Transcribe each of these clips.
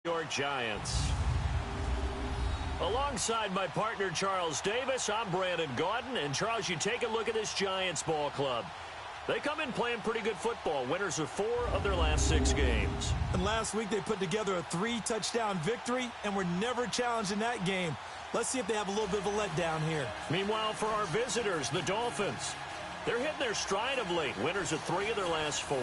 York Giants. Alongside my partner Charles Davis, I'm Brandon Gaudin. And Charles, you take a look at this Giants ball club. They come in playing pretty good football. Winners of 4 of their last 6 games. And last week they put together a 3-touchdown victory and were never challenged in that game. Let's see if they have a little bit of a letdown here. Meanwhile, for our visitors, the Dolphins, they're hitting their stride of late. Winners of 3 of their last 4.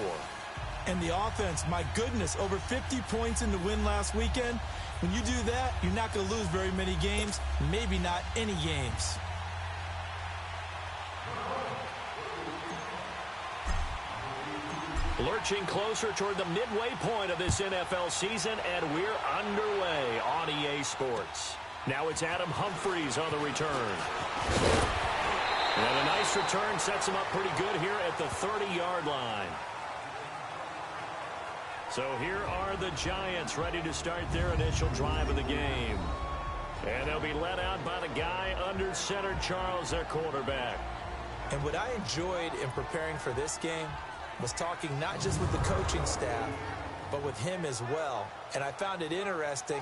And the offense, my goodness, over 50 points in the win last weekend. When you do that, you're not going to lose very many games, maybe not any games. Lurching closer toward the midway point of this NFL season, and we're underway on EA Sports. Now it's Adam Humphries on the return. And a nice return sets him up pretty good here at the 30-yard line. So here are the Giants ready to start their initial drive of the game. And they'll be led out by the guy under center, Charles, their quarterback. And what I enjoyed in preparing for this game was talking not just with the coaching staff, but with him as well. And I found it interesting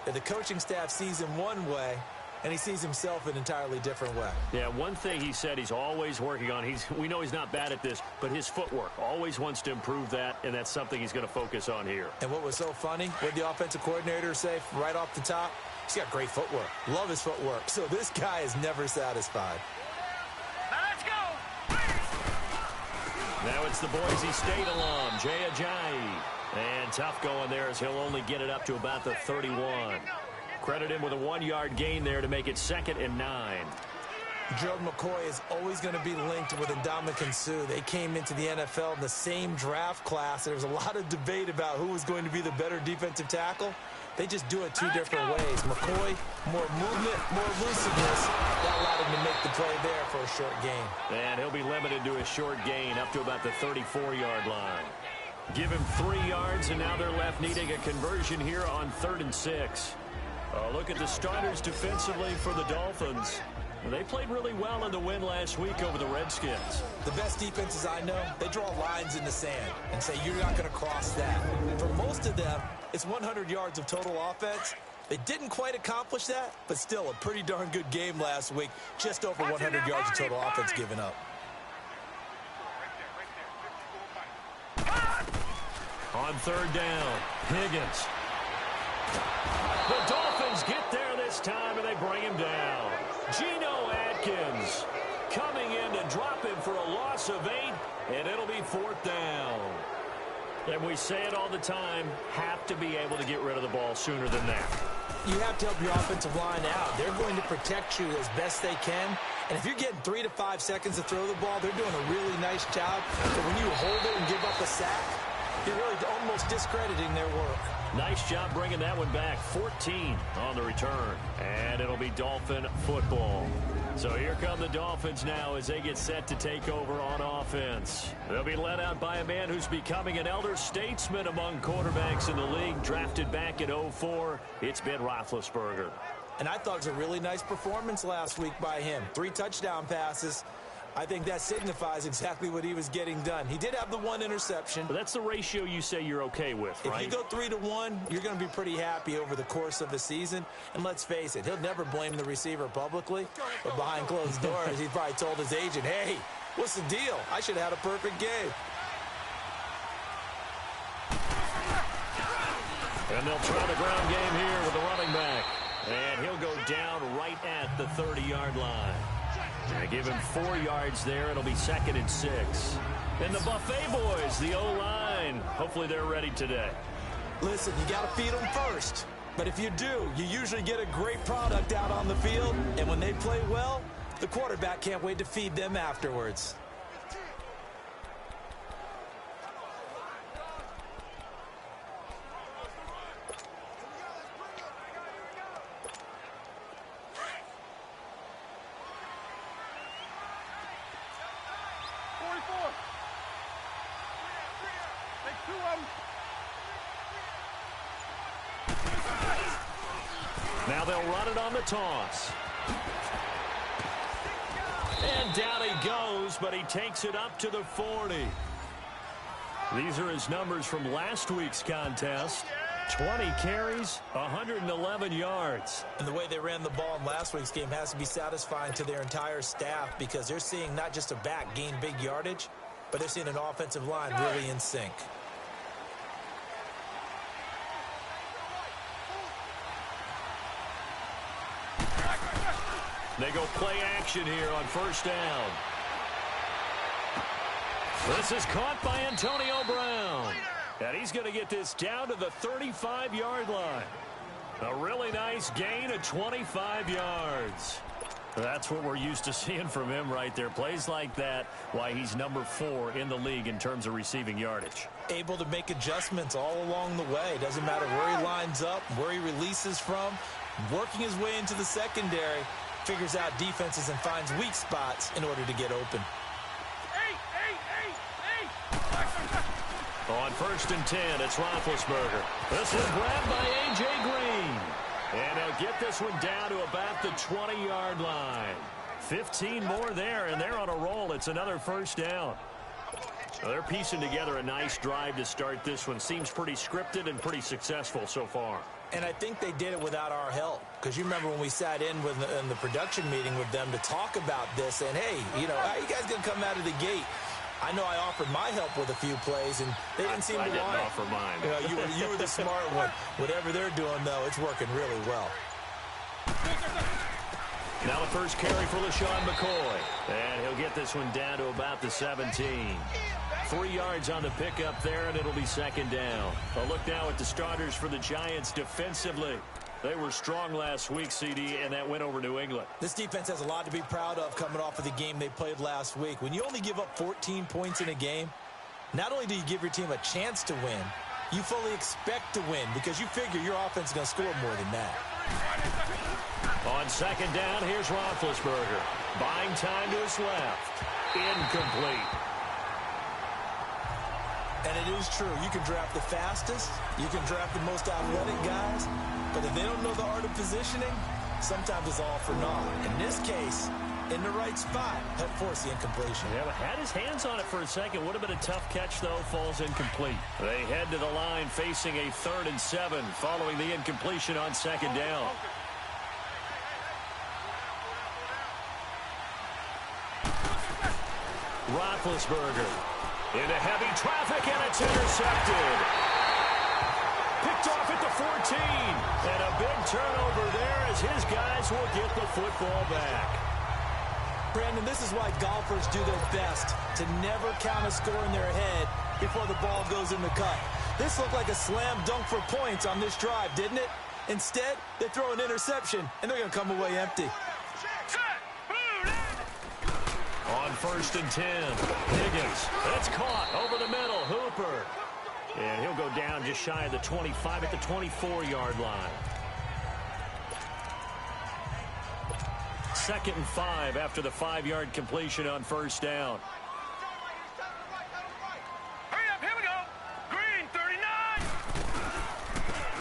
that the coaching staff sees him one way, and he sees himself an entirely different way. Yeah, one thing he said he's always working on, we know he's not bad at this, but his footwork, always wants to improve that, and that's something he's going to focus on here. And what was so funny, what did the offensive coordinator say right off the top? He's got great footwork. Love his footwork. So this guy is never satisfied. Let's go! Now it's the Boise State alum, Jay Ajayi. And tough going there as he'll only get it up to about the 31. Credit him with a 1-yard gain there to make it 2nd and 9. Gerald McCoy is always going to be linked with Ndamukong Suh. They came into the NFL in the same draft class. There was a lot of debate about who was going to be the better defensive tackle. They just do it 2 different ways. McCoy, more movement, more elusiveness. That allowed him to make the play there for a short gain. And he'll be limited to a short gain up to about the 34-yard line. Give him 3 yards, and now they're left needing a conversion here on 3rd and 6. Look at the starters defensively for the Dolphins. They played really well in the win last week over the Redskins. The best defenses I know, they draw lines in the sand and say you're not going to cross that. For most of them, it's 100 yards of total offense. They didn't quite accomplish that, but still a pretty darn good game last week. Just over 100 yards of total offense given up. On 3rd down, Higgins. The Dolphins get there this time, and they bring him down. Geno Atkins coming in to drop him for a loss of 8, and it'll be 4th down. And we say it all the time, have to be able to get rid of the ball sooner than that. You have to help your offensive line out. They're going to protect you as best they can. And if you're getting 3 to 5 seconds to throw the ball, they're doing a really nice job. But when you hold it and give up a sack, you're really almost discrediting their work. Nice job bringing that one back. 14 on the return. And it'll be Dolphin football. So here come the Dolphins now as they get set to take over on offense. They'll be led out by a man who's becoming an elder statesman among quarterbacks in the league. Drafted back in 2004, it's Ben Roethlisberger. And I thought it was a really nice performance last week by him. 3 touchdown passes. I think that signifies exactly what he was getting done. He did have the 1 interception. But that's the ratio you say you're okay with, right? If you go 3 to 1, you're going to be pretty happy over the course of the season. And let's face it, he'll never blame the receiver publicly. But behind closed doors, he probably told his agent, hey, what's the deal? I should have had a perfect game. And they'll try the ground game here with the running back. And he'll go down right at the 30-yard line. I give him 4 yards there. It'll be 2nd and 6. And the Buffet boys, the O-line. Hopefully they're ready today. Listen, you got to feed them first. But if you do, you usually get a great product out on the field. And when they play well, the quarterback can't wait to feed them afterwards. Now they'll run it on the toss. And down he goes, but he takes it up to the 40. These are his numbers from last week's contest. 20 carries, 111 yards. And the way they ran the ball in last week's game has to be satisfying to their entire staff because they're seeing not just a back gain big yardage, but they're seeing an offensive line really in sync. They go play action here on first down. This is caught by Antonio Brown. And he's going to get this down to the 35-yard line. A really nice gain of 25 yards. That's what we're used to seeing from him right there. Plays like that, why he's number 4 in the league in terms of receiving yardage. Able to make adjustments all along the way. Doesn't matter where he lines up, where he releases from. Working his way into the secondary. Figures out defenses and finds weak spots in order to get open. On first and 10, it's Roethlisberger. This is grabbed by A.J. Green. And he'll get this one down to about the 20-yard line. 15 more there, and they're on a roll. It's another first down. Well, they're piecing together a nice drive to start this one. Seems pretty scripted and pretty successful so far. And I think they did it without our help. Because you remember when we sat in the production meeting with them to talk about this. And, hey, you know, how you guys going to come out of the gate? I know I offered my help with a few plays, and they didn't seem to want it. I didn't offer mine. You were the smart one. Whatever they're doing, though, it's working really well. Now the first carry for LaShawn McCoy. And he'll get this one down to about the 17. 3 yards on the pickup there, and it'll be second down. A look now at the starters for the Giants defensively. They were strong last week, CD, and that went over New England. This defense has a lot to be proud of coming off of the game they played last week. When you only give up 14 points in a game, not only do you give your team a chance to win, you fully expect to win because you figure your offense is going to score more than that. On second down, here's Roethlisberger. Buying time to his left. Incomplete. And it is true. You can draft the fastest. You can draft the most athletic guys. But if they don't know the art of positioning, sometimes it's all for naught. In this case, in the right spot, that forced the incompletion. Yeah, but had his hands on it for a second. Would have been a tough catch, though. Falls incomplete. They head to the line facing a 3rd and 7 following the incompletion on second down. Roethlisberger into heavy traffic, and it's intercepted. Picked off at the 14. And a big turnover there as his guys will get the football back. Brandon, this is why golfers do their best to never count a score in their head before the ball goes in the cup. This looked like a slam dunk for points on this drive, didn't it? Instead, they throw an interception, and they're going to come away empty. On first and 10, Higgins. It's caught over the middle. Hooper. And he'll go down just shy of the 25 at the 24-yard line. 2nd and 5 after the 5-yard completion on first down. Hurry up, here we go. Green, 39.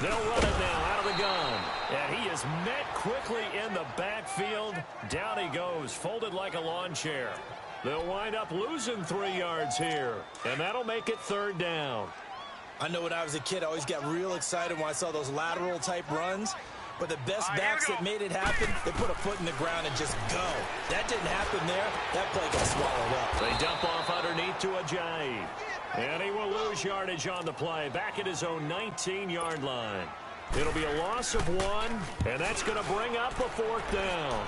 They'll run it now out of the gun. And he is met quickly in the backfield. Down he goes, folded like a lawn chair. They'll wind up losing 3 yards here. And that'll make it 3rd down. I know when I was a kid, I always got real excited when I saw those lateral-type runs. But the best backs that made it happen, they put a foot in the ground and just go. That didn't happen there. That play got swallowed up. They dump off underneath to Ajayi. And he will lose yardage on the play. Back at his own 19-yard line. It'll be a loss of 1, and that's going to bring up a 4th down.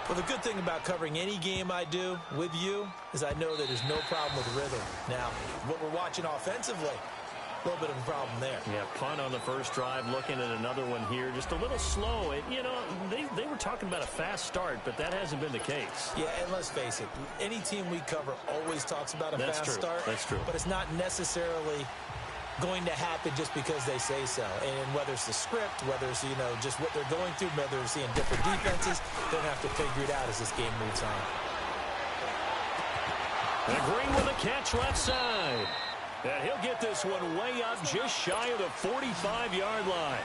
Well, the good thing about covering any game I do with you is I know that there's no problem with rhythm. Now, what we're watching offensively, a little bit of a problem there. Yeah, punt on the first drive, looking at another one here. Just a little slow. You know, they were talking about a fast start, but that hasn't been the case. Yeah, and let's face it, any team we cover always talks about a fast start. That's true. But it's not necessarily going to happen just because they say so. And whether it's the script, whether it's, you know, just what they're going through, whether they're seeing different defenses, they're going to have to figure it out as this game moves on. And Green with a catch left side. And he'll get this one way up just shy of the 45-yard line.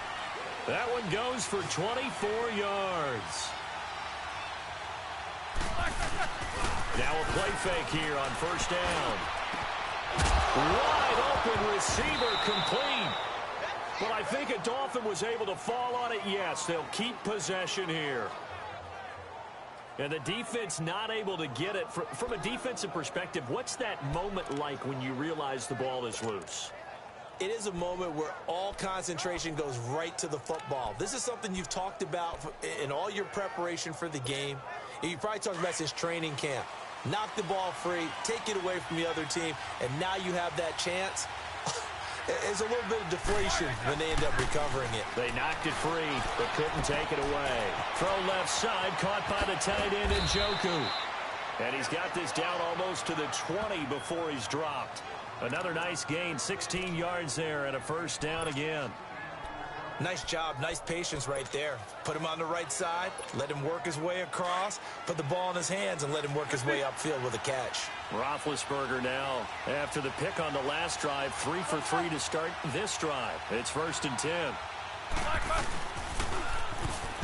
That one goes for 24 yards. Now a play fake here on first down. Wide open receiver complete. Well, I think a Dolphin was able to fall on it. Yes, they'll keep possession here. And the defense not able to get it. From a defensive perspective, what's that moment like when you realize the ball is loose? It is a moment where all concentration goes right to the football. This is something you've talked about in all your preparation for the game. And you probably talked about since training camp. Knock the ball free, take it away from the other team, and now you have that chance. It's a little bit of deflation when they end up recovering it. They knocked it free, but couldn't take it away. Throw left side, caught by the tight end, Njoku. And he's got this down almost to the 20 before he's dropped. Another nice gain, 16 yards there, and a first down again. Nice job, nice patience right there. Put him on the right side, let him work his way across, put the ball in his hands, and let him work his way upfield with a catch. Roethlisberger now, after the pick on the last drive, 3 for 3 to start this drive. It's 1st and 10.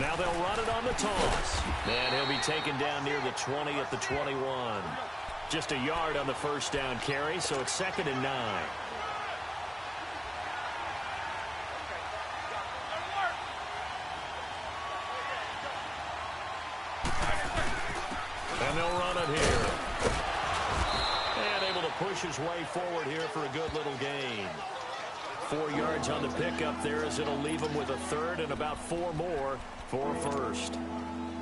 Now they'll run it on the toss. And he'll be taken down near the 20 at the 21. Just a yard on the first down carry, so it's 2nd and 9. And they'll run it here. And able to push his way forward here for a good little gain. 4 yards on the pickup there as it'll leave him with a third and about 4 more for first.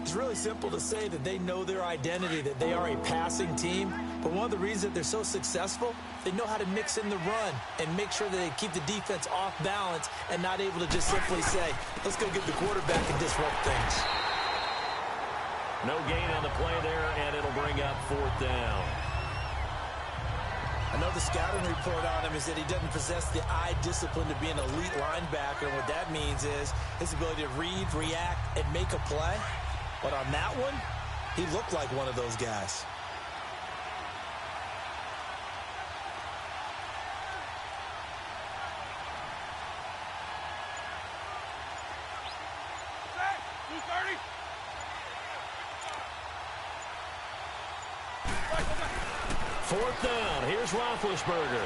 It's really simple to say that they know their identity, that they are a passing team. But one of the reasons that they're so successful, they know how to mix in the run and make sure that they keep the defense off balance and not able to just simply say, let's go get the quarterback and disrupt things. No gain on the play there, and it'll bring up 4th down. I know the scouting report on him is that he doesn't possess the eye discipline to be an elite linebacker, and what that means is his ability to read, react, and make a play. But on that one, he looked like one of those guys. Fourth down. Here's Roethlisberger.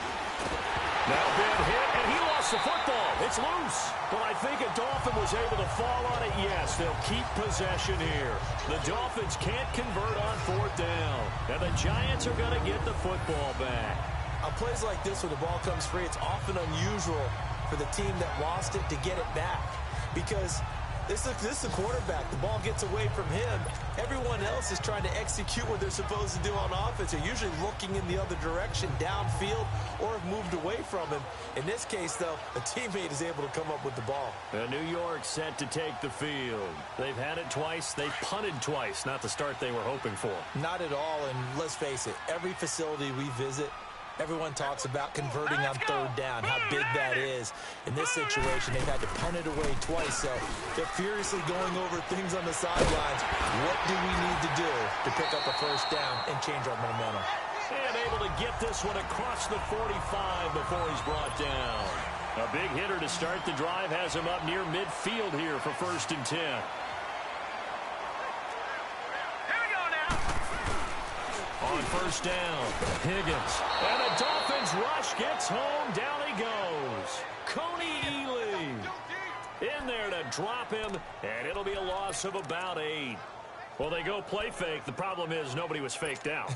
Now been hit, and he lost the football. It's loose. But I think a Dolphin was able to fall on it. Yes, they'll keep possession here. The Dolphins can't convert on 4th down. And the Giants are going to get the football back. On plays like this where the ball comes free, it's often unusual for the team that lost it to get it back. Because this is the quarterback. The ball gets away from him. Everyone else is trying to execute what they're supposed to do on offense. They're usually looking in the other direction, downfield, or have moved away from him. In this case, though, a teammate is able to come up with the ball. And New York set to take the field. They've had it twice. They've punted twice. Not the start they were hoping for. Not at all, and let's face it, every facility we visit, everyone talks about converting on 3rd down, how big that is. In this situation, they've had to punt it away twice, so they're furiously going over things on the sidelines. What do we need to do to pick up a first down and change our momentum? And able to get this one across the 45 before he's brought down. A big hitter to start the drive has him up near midfield here for 1st and 10. On 1st down, Higgins. And the Dolphins rush gets home. Down he goes. Coney Ely in there to drop him, and it'll be a loss of about 8. Well, they go play fake. The problem is nobody was faked out.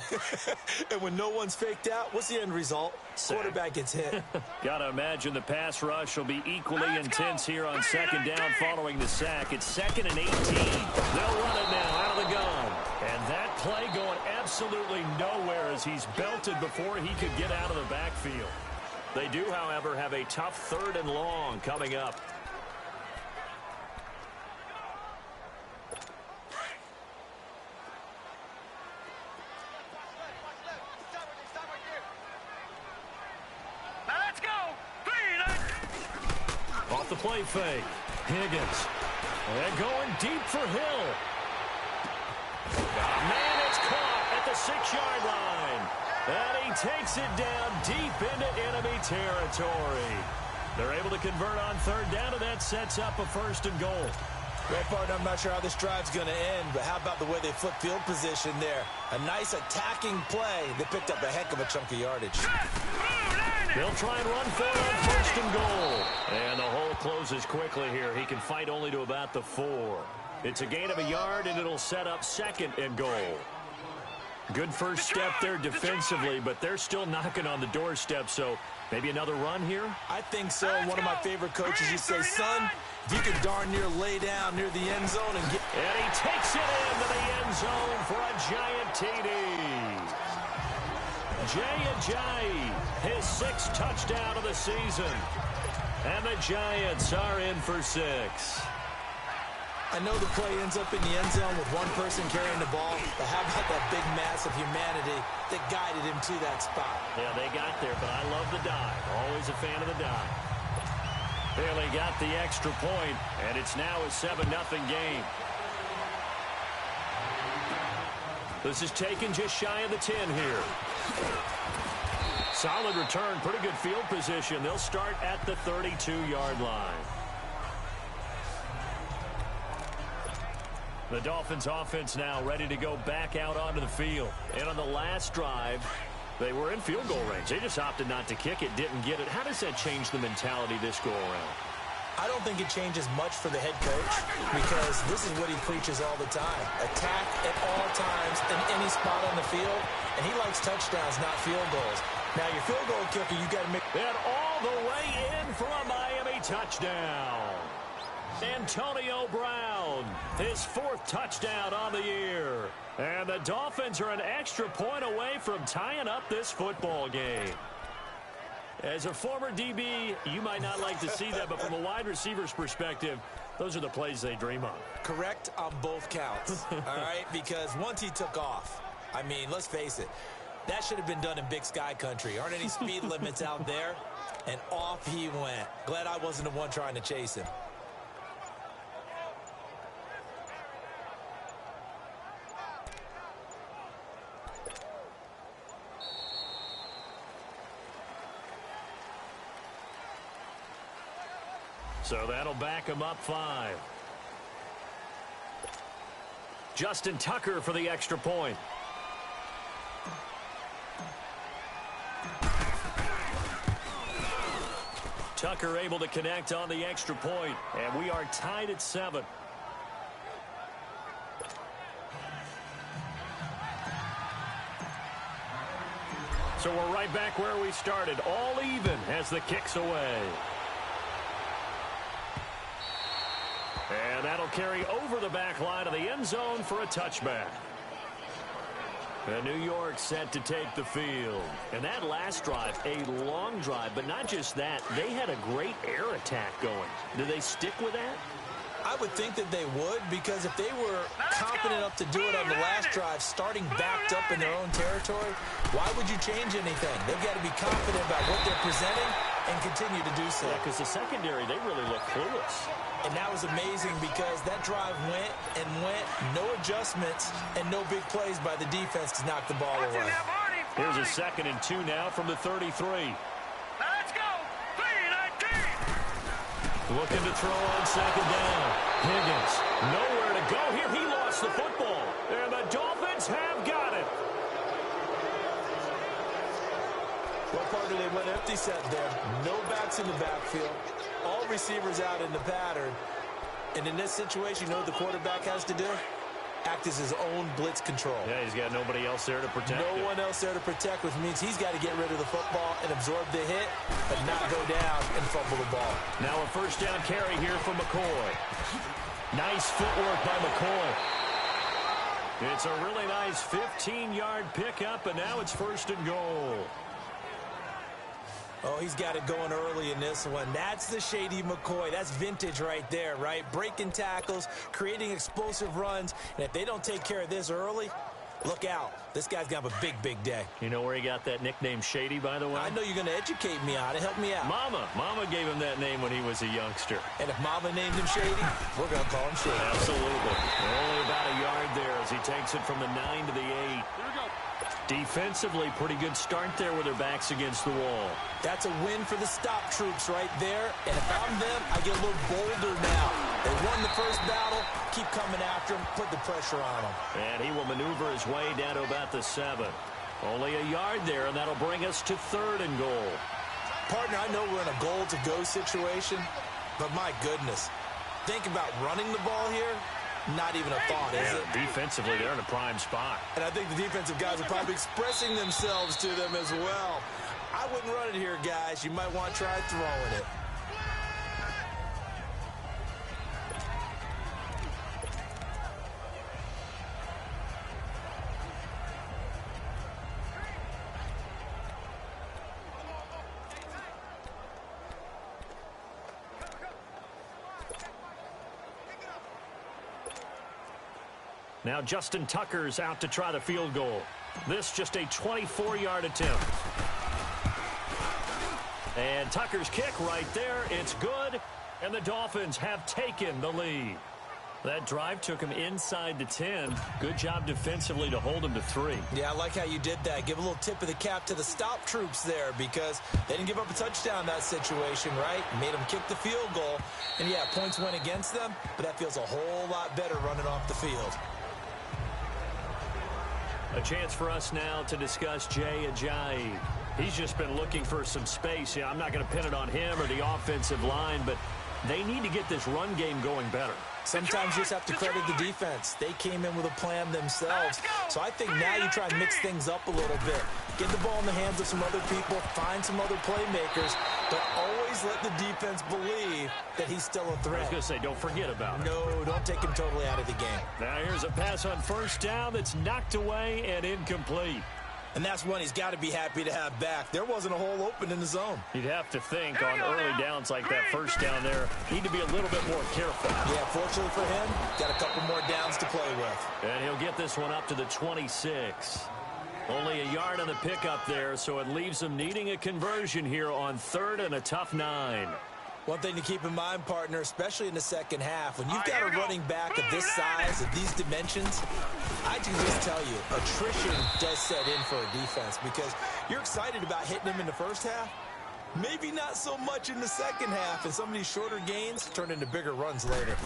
And when no one's faked out, what's the end result? Sack. Quarterback gets hit. Got to imagine the pass rush will be equally intense here on 2nd down following the sack. It's 2nd and 18. They'll run it now out of the gun. And that play going absolutely nowhere as he's belted before he could get out of the backfield. They do, however, have a tough 3rd and long coming up. Off the play fake. Higgins. And going deep for Hill. Man, it's caught at the 6-yard line. And he takes it down deep into enemy territory. They're able to convert on 3rd down, and that sets up a 1st and goal. Well, partner, I'm not sure how this drive's going to end, but how about the way they flip field position there? A nice attacking play. They picked up a heck of a chunk of yardage. They'll try and run for it on first and goal. And the hole closes quickly here. He can fight only to about the 4. It's a gain of a yard, and it'll set up second and goal. Good first step there defensively, but they're still knocking on the doorstep, so maybe another run here? I think so. One of my favorite coaches used to say, son, if you could darn near lay down near the end zone and get... And he takes it into the end zone for a giant TD. Jay Ajayi, his 6th touchdown of the season. And the Giants are in for 6. I know the play ends up in the end zone with one person carrying the ball, but how about that big mass of humanity that guided him to that spot? Yeah, they got there, but I love the dive. Always a fan of the dive. Bailey got the extra point, and it's now a 7-0 game. This is taken just shy of the 10 here. Solid return, pretty good field position. They'll start at the 32-yard line. The Dolphins offense now ready to go back out onto the field. And on the last drive, they were in field goal range. They just opted not to kick it, didn't get it. How does that change the mentality this go around? I don't think it changes much for the head coach because this is what he preaches all the time. Attack at all times in any spot on the field, and he likes touchdowns, not field goals. Now, your field goal kicker, you got to make... And all the way in for a Miami touchdown. Antonio Brown, his 4th touchdown on the year. And the Dolphins are an extra point away from tying up this football game. As a former DB, you might not like to see that, but from a wide receiver's perspective, those are the plays they dream of. Correct on both counts, all right? Because once he took off, I mean, let's face it, that should have been done in Big Sky country. Aren't any speed limits out there? And off he went. Glad I wasn't the one trying to chase him. So that'll back him up 5. Justin Tucker for the extra point. Tucker able to connect on the extra point, and we are tied at 7. So we're right back where we started, all even as the kick's away. And that'll carry over the back line of the end zone for a touchback. And New York set to take the field. And that last drive, a long drive, but not just that. They had a great air attack going. Do they stick with that? I would think that they would, because if they were confident enough to do it on the last drive, starting backed up in their own territory, why would you change anything? They've got to be confident about what they're presenting and continue to do so. Yeah, because the secondary, they really look clueless. And that was amazing because that drive went and went, no adjustments, and no big plays by the defense to knock the ball away. Here's a 2nd and 2 now from the 33. Let's go. 3-19. Looking to throw on 2nd down. Higgins, nowhere to go here. He lost the football. And the Dolphins have got it. What part do they went empty set there? No backs in the backfield. All receivers out in the pattern. And in this situation, you know what the quarterback has to do? Act as his own blitz control. Yeah, he's got nobody else there to protect him. No one else there to protect, which means he's got to get rid of the football and absorb the hit, but not go down and fumble the ball. Now a 1st down carry here from McCoy. Nice footwork by McCoy. It's a really nice 15-yard pickup, and now it's 1st and goal. Oh, he's got it going early in this one. That's the Shady McCoy. That's vintage right there, right? Breaking tackles, creating explosive runs. And if they don't take care of this early, look out. This guy's going to have a big, big day. You know where he got that nickname Shady, by the way? I know you're going to educate me on it. Help me out. Mama gave him that name when he was a youngster. And if Mama named him Shady, we're going to call him Shady. Absolutely. Only about a yard there as he takes it from the 9 to the 8. Here we go. Defensively, pretty good start there with their backs against the wall. That's a win for the stop troops right there. And if I'm them, I get a little bolder now. They won the first battle. Keep coming after him. Put the pressure on him. And he will maneuver his way down to about the 7. Only a yard there, and that'll bring us to 3rd and goal. Partner, I know we're in a goal-to-go situation, but my goodness. Think about running the ball here. Not even a thought, is it? Defensively, they're in a prime spot. And I think the defensive guys are probably expressing themselves to them as well. I wouldn't run it here, guys. You might want to try throwing it. Now Justin Tucker's out to try the field goal. This just a 24-yard attempt. And Tucker's kick right there. It's good. And the Dolphins have taken the lead. That drive took him inside the 10. Good job defensively to hold him to 3. Yeah, I like how you did that. Give a little tip of the cap to the stop troops there because they didn't give up a touchdown in that situation, right? Made them kick the field goal. And, yeah, points went against them, but that feels a whole lot better running off the field. A chance for us now to discuss Jay Ajayi. He's just been looking for some space. Yeah, I'm not going to pin it on him or the offensive line, but they need to get this run game going better. Sometimes you just have to credit the defense. They came in with a plan themselves. So I think now you try and mix things up a little bit. Get the ball in the hands of some other people, find some other playmakers, but always let the defense believe that he's still a threat. I was going to say, don't forget about it. No, don't take him totally out of the game. Now here's a pass on first down that's knocked away and incomplete. And that's one he's got to be happy to have back. There wasn't a hole open in the zone. You'd have to think on early downs like that first down there, need to be a little bit more careful. Yeah, fortunately for him, got a couple more downs to play with. And he'll get this one up to the 26. Only a yard on the pickup there, so it leaves him needing a conversion here on 3rd and a tough 9. One thing to keep in mind, partner, especially in the second half, when you've got a running back of this size, of these dimensions, I can just tell you, attrition does set in for a defense because you're excited about hitting him in the first half. Maybe not so much in the second half, and some of these shorter gains turn into bigger runs later.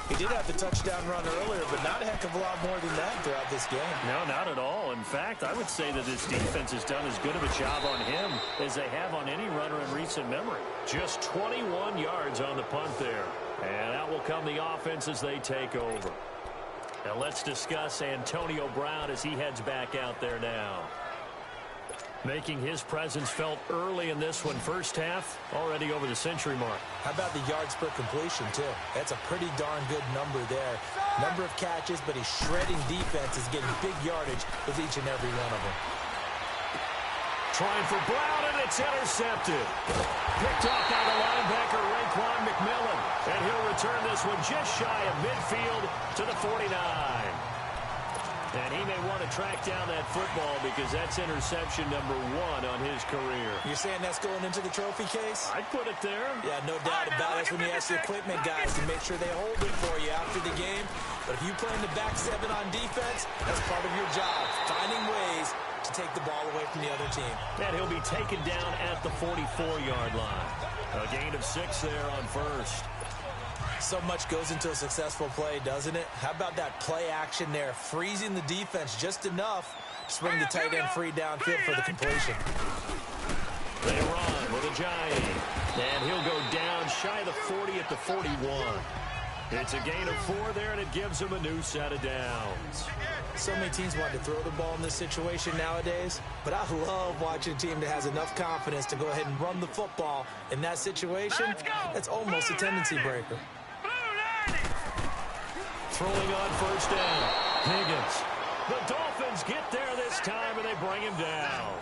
He did have the touchdown run earlier, but not a heck of a lot more than that throughout this game. No, not at all. In fact, I would say that this defense has done as good of a job on him as they have on any runner in recent memory. Just 21 yards on the punt there. And out will come the offense as they take over. Now let's discuss Antonio Brown as he heads back out there now. Making his presence felt early in this one. First half, already over the century mark. How about the yards per completion, too? That's a pretty darn good number there. Number of catches, but he's shredding defense, is getting big yardage with each and every one of them. Trying for Brown, and it's intercepted. Picked off by the linebacker, Raekwon McMillan. And he'll return this one just shy of midfield to the 49. And he may want to track down that football because that's interception number 1 on his career. You're saying that's going into the trophy case? I'd put it there. Yeah, no doubt about it. That's when you ask the equipment guys to make sure they hold it for you after the game. But if you play in the back 7 on defense, that's part of your job, finding ways to take the ball away from the other team. And he'll be taken down at the 44-yard line. A gain of 6 there on first. So much goes into a successful play, doesn't it? How about that play action there, freezing the defense just enough to swing the tight end free downfield for the completion. They run with Ajayi, and he'll go down shy of the 40 at the 41. It's a gain of 4 there, and it gives him a new set of downs. So many teams want to throw the ball in this situation nowadays, but I love watching a team that has enough confidence to go ahead and run the football in that situation. That's almost a tendency breaker. Throwing on first down, Higgins. The Dolphins get there this time, and they bring him down.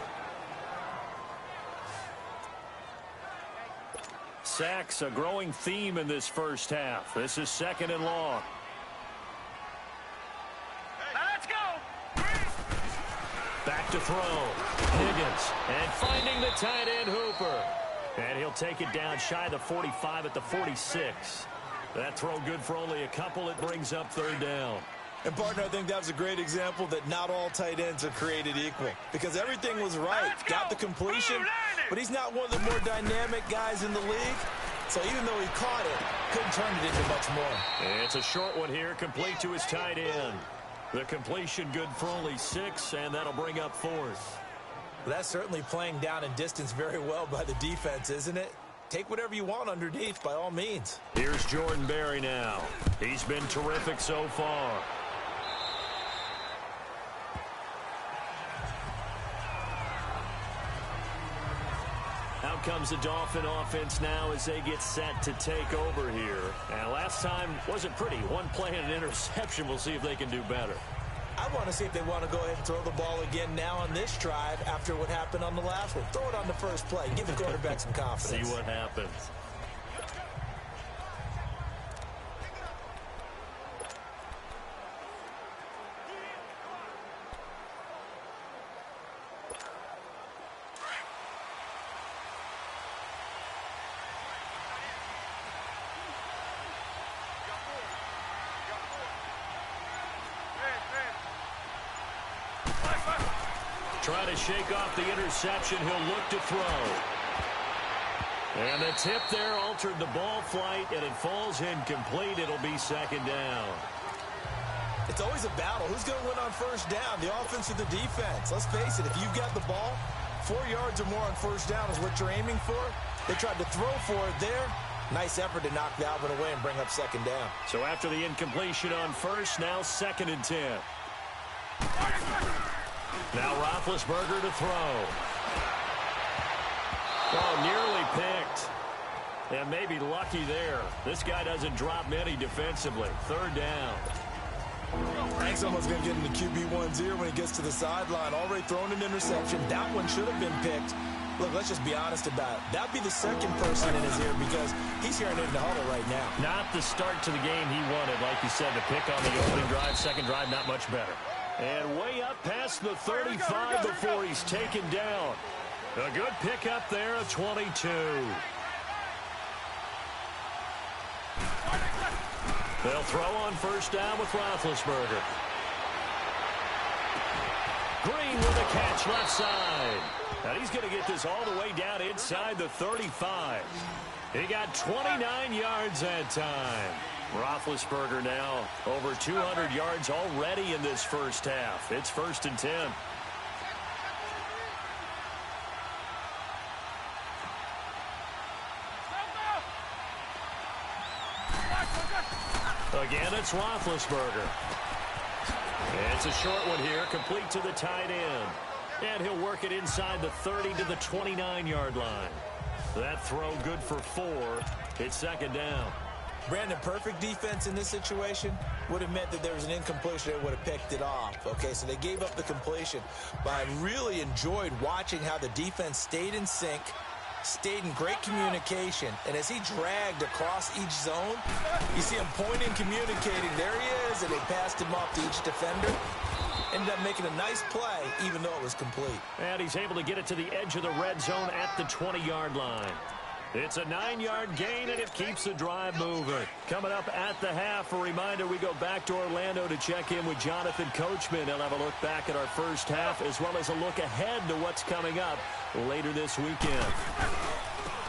Sacks, a growing theme in this first half. This is 2nd and long. Let's go. Back to throw. Higgins. And finding the tight end, Hooper. And he'll take it down shy of the 45 at the 46. That throw good for only a couple. It brings up 3rd down. And, partner, I think that was a great example that not all tight ends are created equal because everything was right. Got the completion, but he's not one of the more dynamic guys in the league. So even though he caught it, couldn't turn it into much more. It's a short one here, complete to his tight end. The completion good for only 6, and that'll bring up 4th. Well, that's certainly playing down and distance very well by the defense, isn't it? Take whatever you want underneath, by all means. Here's Jordan Berry now. He's been terrific so far. Out comes the Dolphin offense now as they get set to take over here. And last time wasn't pretty. One play and an interception. We'll see if they can do better. I want to see if they want to go ahead and throw the ball again now on this drive after what happened on the last one. Throw it on the first play. Give the quarterback some confidence. See what happens. Try to shake off the interception. He'll look to throw. And the tip there altered the ball flight, and it falls incomplete. It'll be second down. It's always a battle. Who's going to win on first down, the offense or the defense? Let's face it, if you've got the ball, 4 yards or more on first down is what you're aiming for. They tried to throw for it there. Nice effort to knock Dalvin away and bring up second down. So after the incompletion on first, now 2nd and 10. Now Roethlisberger to throw. Oh, nearly picked. And maybe lucky there. This guy doesn't drop many defensively. 3rd down. I think someone's going to get into QB1's ear when he gets to the sideline. Already thrown an interception. That one should have been picked. Look, let's just be honest about it. That'd be the second person in his ear because he's hearing it in the huddle right now. Not the start to the game he wanted. Like you said, the pick on the opening drive, second drive, not much better. And way up past the 35 before he's taken down. A good pickup there, a 22. They'll throw on first down with Roethlisberger. Green with a catch left side. And he's going to get this all the way down inside the 35. He got 29 yards that time. Roethlisberger now over 200 yards already in this first half. It's 1st and 10. Again, it's Roethlisberger. It's a short one here, complete to the tight end. And he'll work it inside the 30 to the 29-yard line. That throw good for 4. It's 2nd down. Brandon, perfect defense in this situation would have meant that there was an incompletion. They would have picked it off. Okay, so they gave up the completion. But I really enjoyed watching how the defense stayed in sync, stayed in great communication. And as he dragged across each zone, you see him pointing, communicating. There he is, and they passed him off to each defender. Ended up making a nice play, even though it was complete. And he's able to get it to the edge of the red zone at the 20-yard line. It's a 9-yard gain, and it keeps the drive moving. Coming up at the half, a reminder, we go back to Orlando to check in with Jonathan Coachman. He'll have a look back at our first half, as well as a look ahead to what's coming up later this weekend.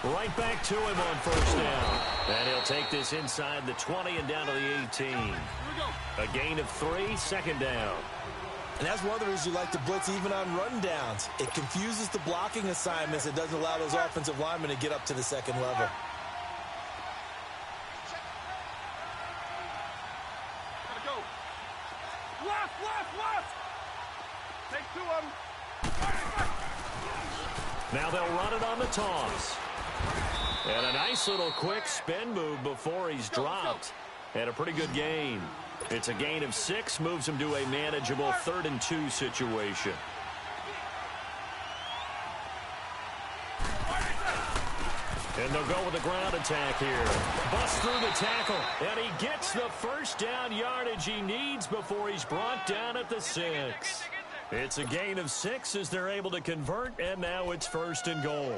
Right back to him on first down. And he'll take this inside the 20 and down to the 18. A gain of 3, 2nd down. And that's one of the reasons you like to blitz even on rundowns. It confuses the blocking assignments. It doesn't allow those offensive linemen to get up to the second level. Gotta go. Left. Take 2 of them. Now they'll run it on the toss. And a nice little quick spin move before he's dropped. And a pretty good gain. It's a gain of 6, moves him to a manageable 3rd and 2 situation. And they'll go with the ground attack here. Busts through the tackle, and he gets the first down yardage he needs before he's brought down at the 6. It's a gain of 6 as they're able to convert, and now it's 1st and goal.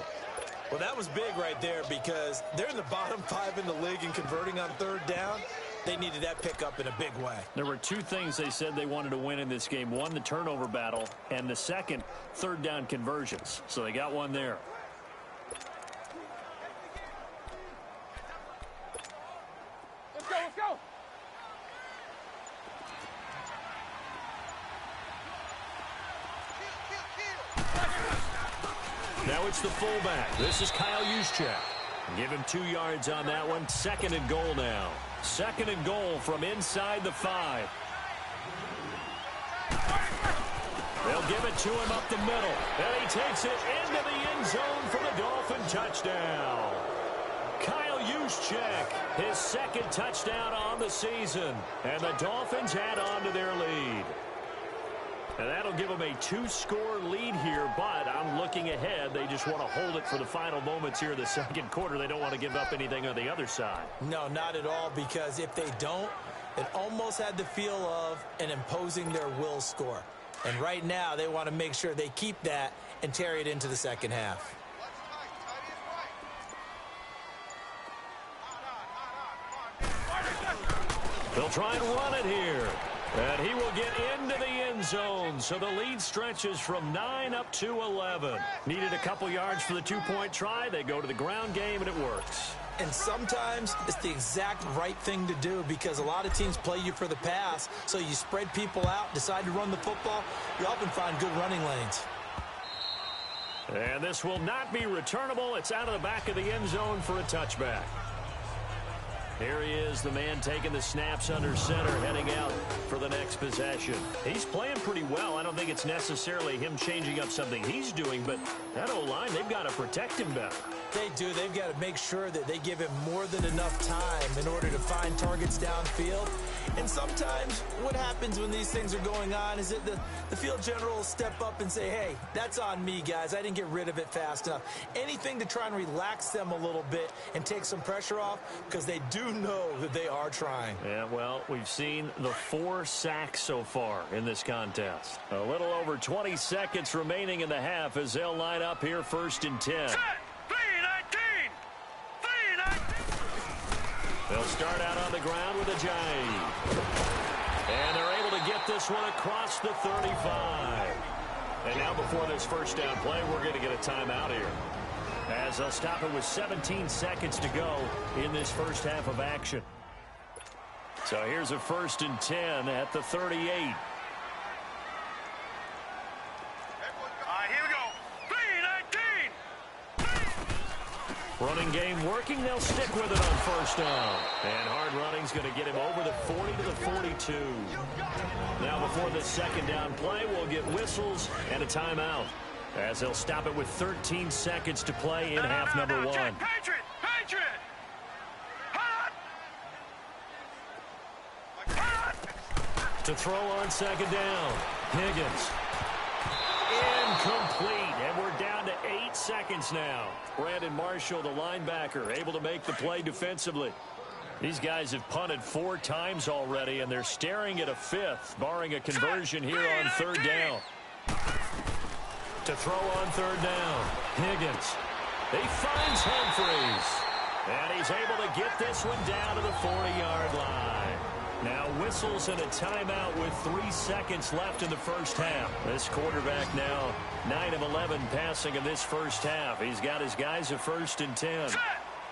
Well, that was big right there because they're in the bottom 5 in the league in converting on 3rd down. They needed that pickup in a big way. There were 2 things they said they wanted to win in this game. One, the turnover battle, and the second, 3rd down conversions. So they got one there. Let's go. Now it's the fullback. This is Kyle Juszczyk. Give him 2 yards on that one. 2nd and goal now. 2nd and goal from inside the 5. They'll give it to him up the middle. And he takes it into the end zone for the Dolphin touchdown. Kyle Juszczyk, his 2nd touchdown on the season. And the Dolphins add on to their lead. And that'll give them a 2-score lead here, but I'm looking ahead. They just want to hold it for the final moments here in the 2nd quarter. They don't want to give up anything on the other side. No, not at all, because if they don't, it almost had the feel of an imposing their will score. And right now, they want to make sure they keep that and carry it into the 2nd half. They'll try and run it here. And he will get into the end zone. So the lead stretches from 9 up to 11. Needed a couple yards for the 2-point try. They go to the ground game, and it works. And sometimes it's the exact right thing to do, because a lot of teams play you for the pass. So you spread people out, decide to run the football. You often find good running lanes. And this will not be returnable. It's out of the back of the end zone for a touchback. Here he is, the man taking the snaps under center, heading out for the next possession. He's playing pretty well. I don't think it's necessarily him changing up something he's doing, but that O-line, they've got to protect him better. They do. They've got to make sure that they give him more than enough time in order to find targets downfield. And sometimes what happens when these things are going on is that the field general will step up and say, hey, that's on me, guys. I didn't get rid of it fast enough. Anything to try and relax them a little bit and take some pressure off, because they do know that they are trying. Yeah, well, we've seen the 4 sacks so far in this contest. A little over 20 seconds remaining in the half as they'll line up here 1st and 10. Set. 3-19. 3-19. They'll start out on the ground with Ajayi. And they're able to get this one across the 35. And now before this first down play, we're going to get a timeout here, as they'll stop it with 17 seconds to go in this first half of action. So here's a 1st and 10 at the 38. All right, here we go. 3-19. Running game working. They'll stick with it on 1st down. And hard running's going to get him over the 40 to the 42. Now before the 2nd down play, we'll get whistles and a timeout, as they'll stop it with 13 seconds to play in half number 1. Check. Patriot. Hot. To throw on 2nd down. Higgins. Incomplete. And we're down to 8 seconds now. Brandon Marshall, the linebacker, able to make the play defensively. These guys have punted 4 times already, and they're staring at a 5th, barring a conversion here on 3rd down. To throw on 3rd down. Higgins. He finds Humphries. And he's able to get this one down to the 40-yard line. Now whistles and a timeout with 3 seconds left in the first half. This quarterback now 9 of 11 passing in this first half. He's got his guys at 1st and 10. Set.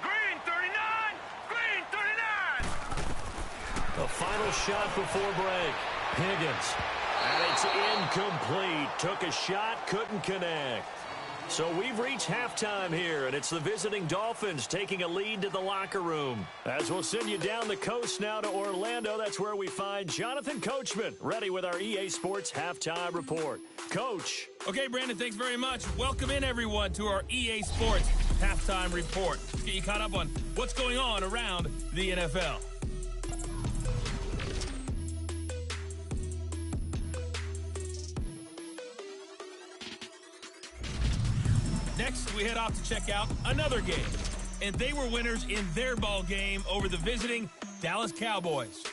Green 39. Green 39. The final shot before break. Higgins. And it's incomplete. Took a shot, couldn't connect. So we've reached halftime here, and it's the visiting Dolphins taking a lead to the locker room. As we'll send you down the coast now to Orlando, that's where we find Jonathan Coachman, ready with our EA Sports Halftime Report. Coach. Okay, Brandon, thanks very much. Welcome in, everyone, to our EA Sports Halftime Report. Get you caught up on what's going on around the NFL. Next, we head off to check out another game. And they were winners in their ball game over the visiting Dallas Cowboys.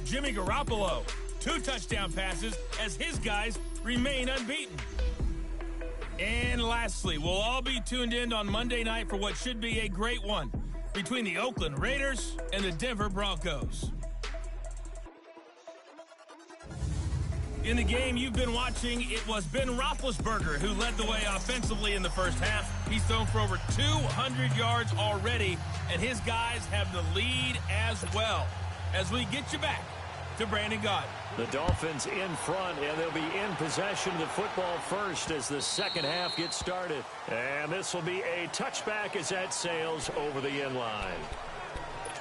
Jimmy Garoppolo, 2 touchdown passes as his guys remain unbeaten. And lastly, we'll all be tuned in on Monday night for what should be a great one between the Oakland Raiders and the Denver Broncos. In the game you've been watching, it was Ben Roethlisberger who led the way offensively in the first half. He's thrown for over 200 yards already, and his guys have the lead as well. As we get you back to Brandon Gaudin. The Dolphins in front, and they'll be in possession of the football first as the second half gets started. And this will be a touchback as that sails over the end line.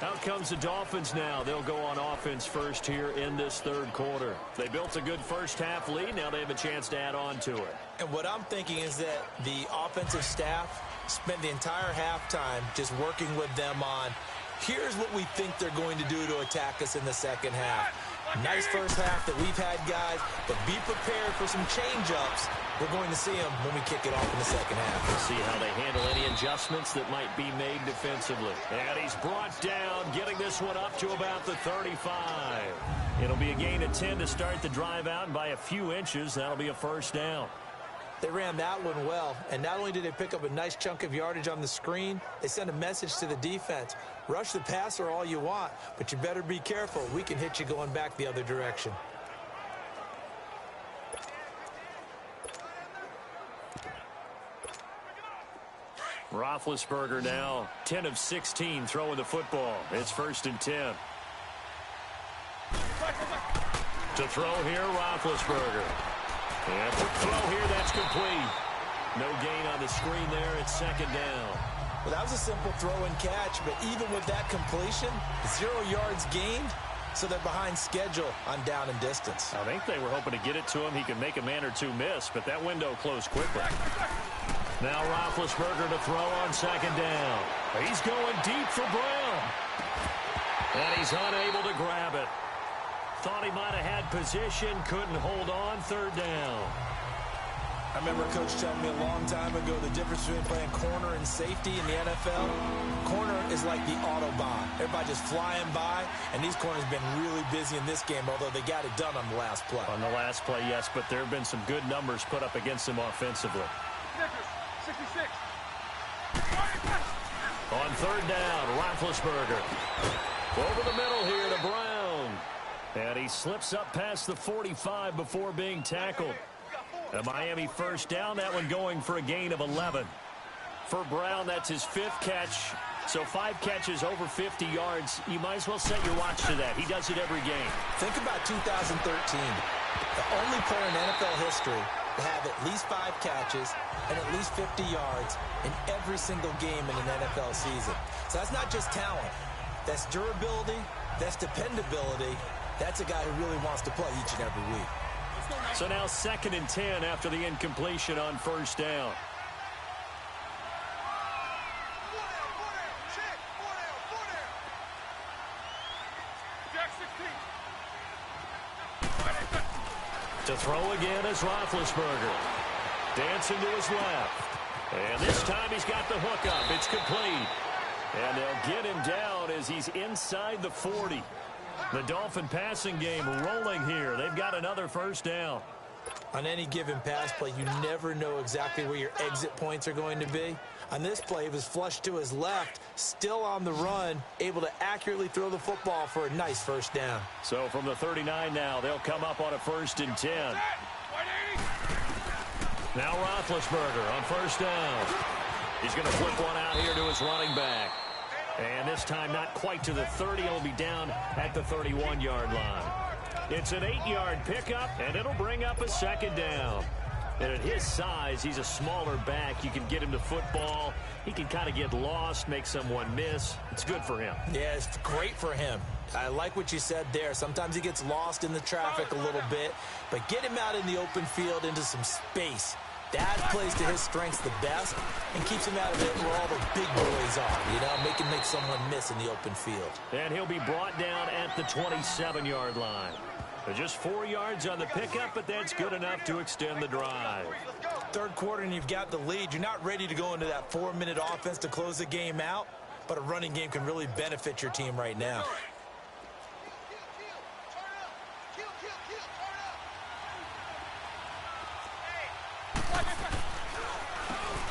Out comes the Dolphins now. They'll go on offense first here in this third quarter. They built a good first half lead. Now they have a chance to add on to it. And what I'm thinking is that the offensive staff spent the entire halftime just working with them on, here's what we think they're going to do to attack us in the second half. Nice first half that we've had, guys, but be prepared for some change-ups. We're going to see them when we kick it off in the second half. We'll see how they handle any adjustments that might be made defensively. And he's brought down, getting this one up to about the 35. It'll be a gain of 10 to start the drive out, and by a few inches, that'll be a first down. They ran that one well, and not only did they pick up a nice chunk of yardage on the screen, they sent a message to the defense. Rush the passer all you want, but you better be careful. We can hit you going back the other direction. Roethlisberger now 10 of 16 throwing the football. It's 1st and 10. To throw here, Roethlisberger. And to throw here, that's complete. No gain on the screen there. It's 2nd down. Well, that was a simple throw and catch, but even with that completion, 0 yards gained, so they're behind schedule on down and distance. I think they were hoping to get it to him. He could make a man or two miss, but that window closed quickly. Now Roethlisberger to throw on 2nd down. He's going deep for Brown. And he's unable to grab it. Thought he might have had position, couldn't hold on, 3rd down. I remember Coach telling me a long time ago the difference between playing corner and safety in the NFL. Corner is like the Autobahn. Everybody just flying by, and these corners have been really busy in this game, although they got it done on the last play. On the last play, yes, but there have been some good numbers put up against them offensively. 66. On 3rd down, Roethlisberger. Over the middle here to Brown. And he slips up past the 45 before being tackled. A Miami 1st down, that one going for a gain of 11. For Brown, that's his 5th catch. So 5 catches over 50 yards. You might as well set your watch to that. He does it every game. Think about 2013. The only player in NFL history to have at least 5 catches and at least 50 yards in every single game in an NFL season. So that's not just talent. That's durability. That's dependability. That's a guy who really wants to play each and every week. So now 2nd and 10 after the incompletion on 1st down. To throw again is Roethlisberger. Dancing to his left. And this time he's got the hook up. It's complete. And they'll get him down as he's inside the 40. The Dolphin passing game rolling here. They've got another 1st down. On any given pass play, you never know exactly where your exit points are going to be. On this play, he was flushed to his left, still on the run, able to accurately throw the football for a nice 1st down. So from the 39 now, they'll come up on a 1st and 10. Now Roethlisberger on 1st down. He's going to flip one out here to his running back. And this time not quite to the 30. He'll be down at the 31-yard line. It's an 8-yard pickup, and it'll bring up a 2nd down. And at his size, he's a smaller back. You can get him to football. He can kind of get lost, make someone miss. It's good for him. Yeah, it's great for him. I like what you said there. Sometimes he gets lost in the traffic a little bit, but get him out in the open field into some space. That plays to his strengths the best and keeps him out of it where all the big boys are, you know, make someone miss in the open field. And he'll be brought down at the 27-yard line. Just 4 yards on the pickup, but that's good enough to extend the drive. 3rd quarter and you've got the lead. You're not ready to go into that 4-minute offense to close the game out, but a running game can really benefit your team right now.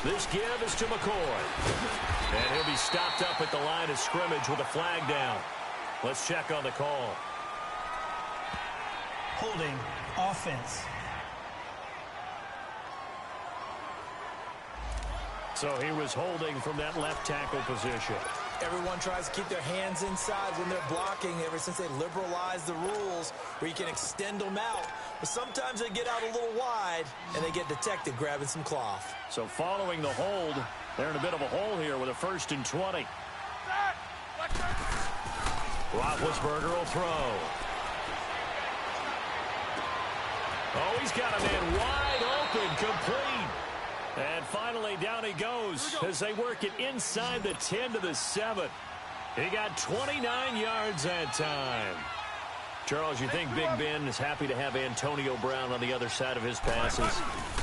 This give is to McCoy. And he'll be stopped up at the line of scrimmage with a flag down. Let's check on the call. Holding offense. So he was holding from that left tackle position. Everyone tries to keep their hands inside when they're blocking ever since they liberalized the rules where you can extend them out. But sometimes they get out a little wide, and they get detected grabbing some cloth. So following the hold, they're in a bit of a hole here with a 1st and 20. Roethlisberger will throw. Oh, he's got a man wide open, complete. And finally, down he goes as they work it inside the 10 to the 7. He got 29 yards that time. Charles, you think Big Ben is happy to have Antonio Brown on the other side of his passes?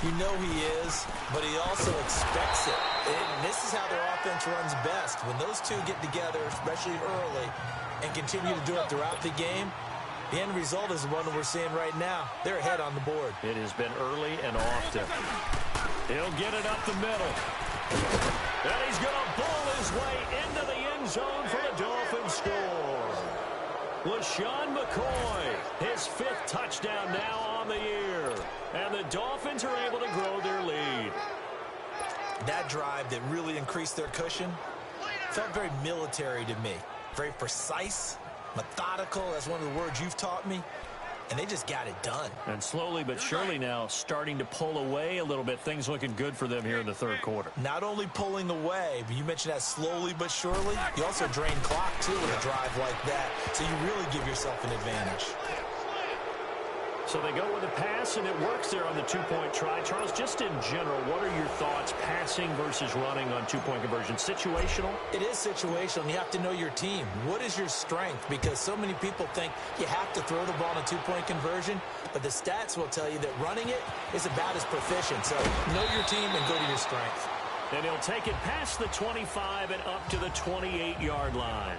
You know he is, but he also expects it. And this is how their offense runs best. When those two get together, especially early, and continue to do it throughout the game, the end result is the one that we're seeing right now. They're ahead on the board. It has been early and often. He'll get it up the middle. And he's going to bull his way into the end zone for the Dolphins score. LaShawn McCoy, his 5th touchdown now on the year. And the Dolphins are able to grow their lead. That drive that really increased their cushion felt very military to me. Very precise, methodical. That's one of the words you've taught me. And they just got it done. And slowly but surely now starting to pull away a little bit. Things looking good for them here in the 3rd quarter. Not only pulling away, but you mentioned that slowly but surely. You also drain clock, too, in a drive like that. So you really give yourself an advantage. So they go with a pass, and it works there on the 2-point try. Charles, just in general, what are your thoughts passing versus running on 2-point conversion? Situational? It is situational. You have to know your team. What is your strength? Because so many people think you have to throw the ball in a 2-point conversion, but the stats will tell you that running it is about as proficient. So know your team and go to your strength. And he'll take it past the 25 and up to the 28-yard line.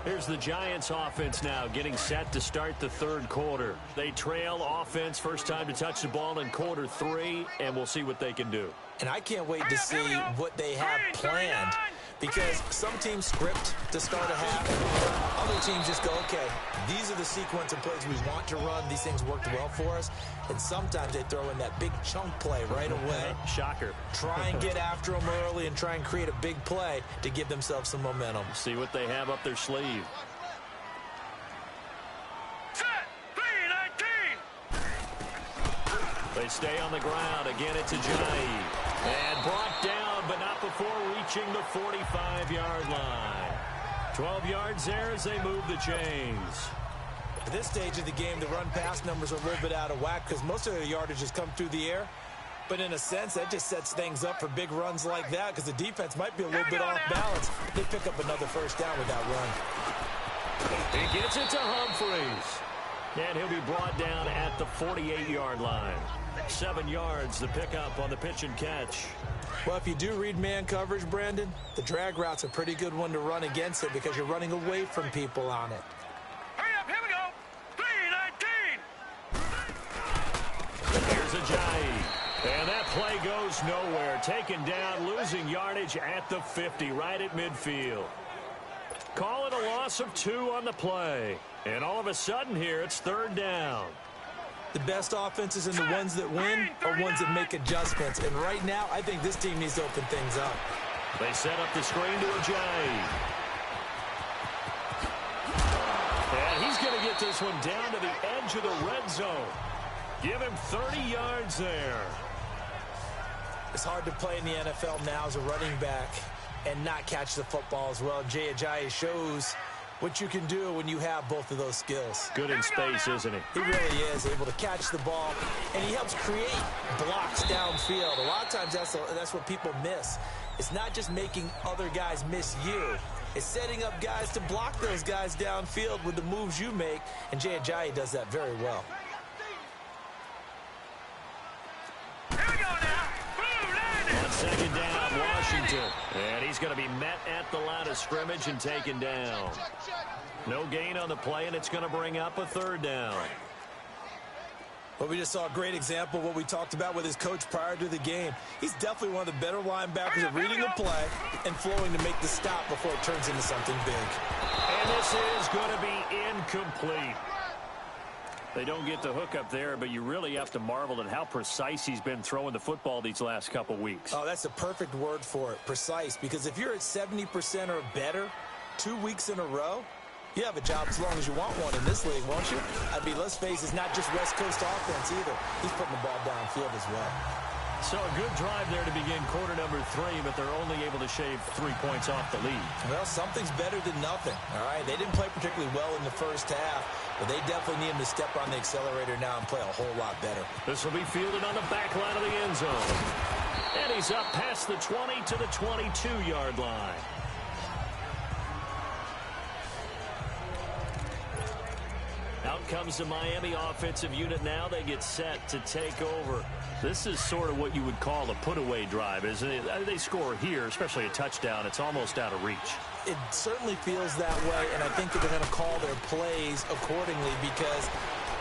Here's the Giants offense now getting set to start the 3rd quarter. They trail offense, first time to touch the ball in quarter 3, and we'll see what they can do. And I can't wait to see what they have planned, because some teams script to start a half. Other teams just go, okay, these are the sequence of plays we want to run. These things worked well for us. And sometimes they throw in that big chunk play right away. Shocker. Try and get after them early and try and create a big play to give themselves some momentum. See what they have up their sleeve. Set. 3-19. They stay on the ground. Again, it's Ajayi. And brought down, but not before reaching the 45-yard line. 12 yards there as they move the chains. At this stage of the game, the run-pass numbers are a little bit out of whack because most of their yardage has come through the air. But in a sense, that just sets things up for big runs like that because the defense might be a little bit off balance. They pick up another first down with that run. He gets it to Humphreys. And he'll be brought down at the 48-yard line. 7 yards, the pickup on the pitch and catch. Well, if you do read man coverage, Brandon, the drag route's a pretty good one to run against it because you're running away from people on it. Hurry up, here we go. 3-19. Here's Ajayi. And that play goes nowhere. Taken down, losing yardage at the 50, right at midfield. Call it a loss of 2 on the play. And all of a sudden here, it's 3rd down. The best offenses and the ones that win are ones that make adjustments. And right now, I think this team needs to open things up. They set up the screen to Ajayi. And he's going to get this one down to the edge of the red zone. Give him 30 yards there. It's hard to play in the NFL now as a running back and not catch the football as well. Jay Ajayi shows what you can do when you have both of those skills. Good in space, isn't he? He really is able to catch the ball, and he helps create blocks downfield. A lot of times that's what people miss. It's not just making other guys miss you. It's setting up guys to block those guys downfield with the moves you make, and Jay Ajayi does that very well. Here we go now. Blue landing. On 2nd down, Washington. And he's going to be met at the line of scrimmage and taken down. No gain on the play, and it's going to bring up a 3rd down. Well, we just saw a great example of what we talked about with his coach prior to the game. He's definitely one of the better linebackers at reading the play and flowing to make the stop before it turns into something big. And this is going to be incomplete. They don't get the hook up there, but you really have to marvel at how precise he's been throwing the football these last couple weeks. Oh, that's the perfect word for it, precise, because if you're at 70% or better 2 weeks in a row, you have a job as long as you want one in this league, won't you? I mean, let's face it, it's not just West Coast offense either. He's putting the ball downfield as well. So a good drive there to begin quarter number 3, but they're only able to shave 3 points off the lead. Well, something's better than nothing, all right? They didn't play particularly well in the first half, but they definitely need him to step on the accelerator now and play a whole lot better. This will be fielded on the back line of the end zone. And he's up past the 20 to the 22-yard line. Out comes the Miami offensive unit now. They get set to take over. This is sort of what you would call a put-away drive, isn't it? They score here, especially a touchdown. It's almost out of reach. It certainly feels that way, and I think that they're going to call their plays accordingly because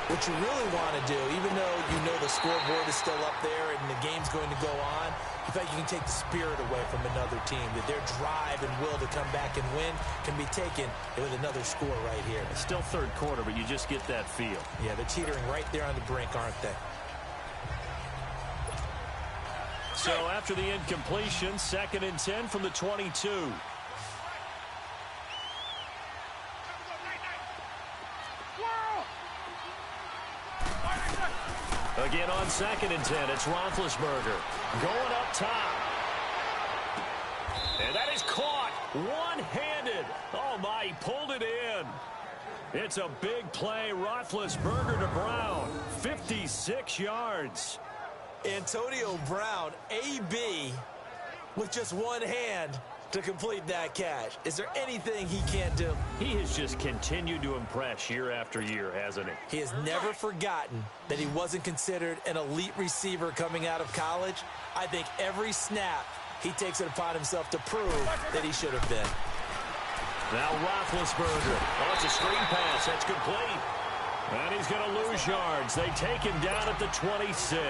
what you really want to do, even though you know the scoreboard is still up there and the game's going to go on, in fact, you can take the spirit away from another team, that their drive and will to come back and win can be taken with another score right here. It's still third quarter, but you just get that feel. Yeah, they're teetering right there on the brink, aren't they? So after the incompletion, 2nd and 10 from the 22. Again on 2nd and 10, it's Roethlisberger going up top. And that is caught one-handed. Oh, my, he pulled it in. It's a big play. Roethlisberger to Brown, 56 yards. Antonio Brown, AB, with just one hand to complete that catch. Is there anything he can't do? He has just continued to impress year after year, hasn't he? He has never forgotten that he wasn't considered an elite receiver coming out of college. I think every snap he takes it upon himself to prove that he should have been. Now Roethlisberger. Oh, it's a screen pass. That's complete. And he's going to lose yards. They take him down at the 26.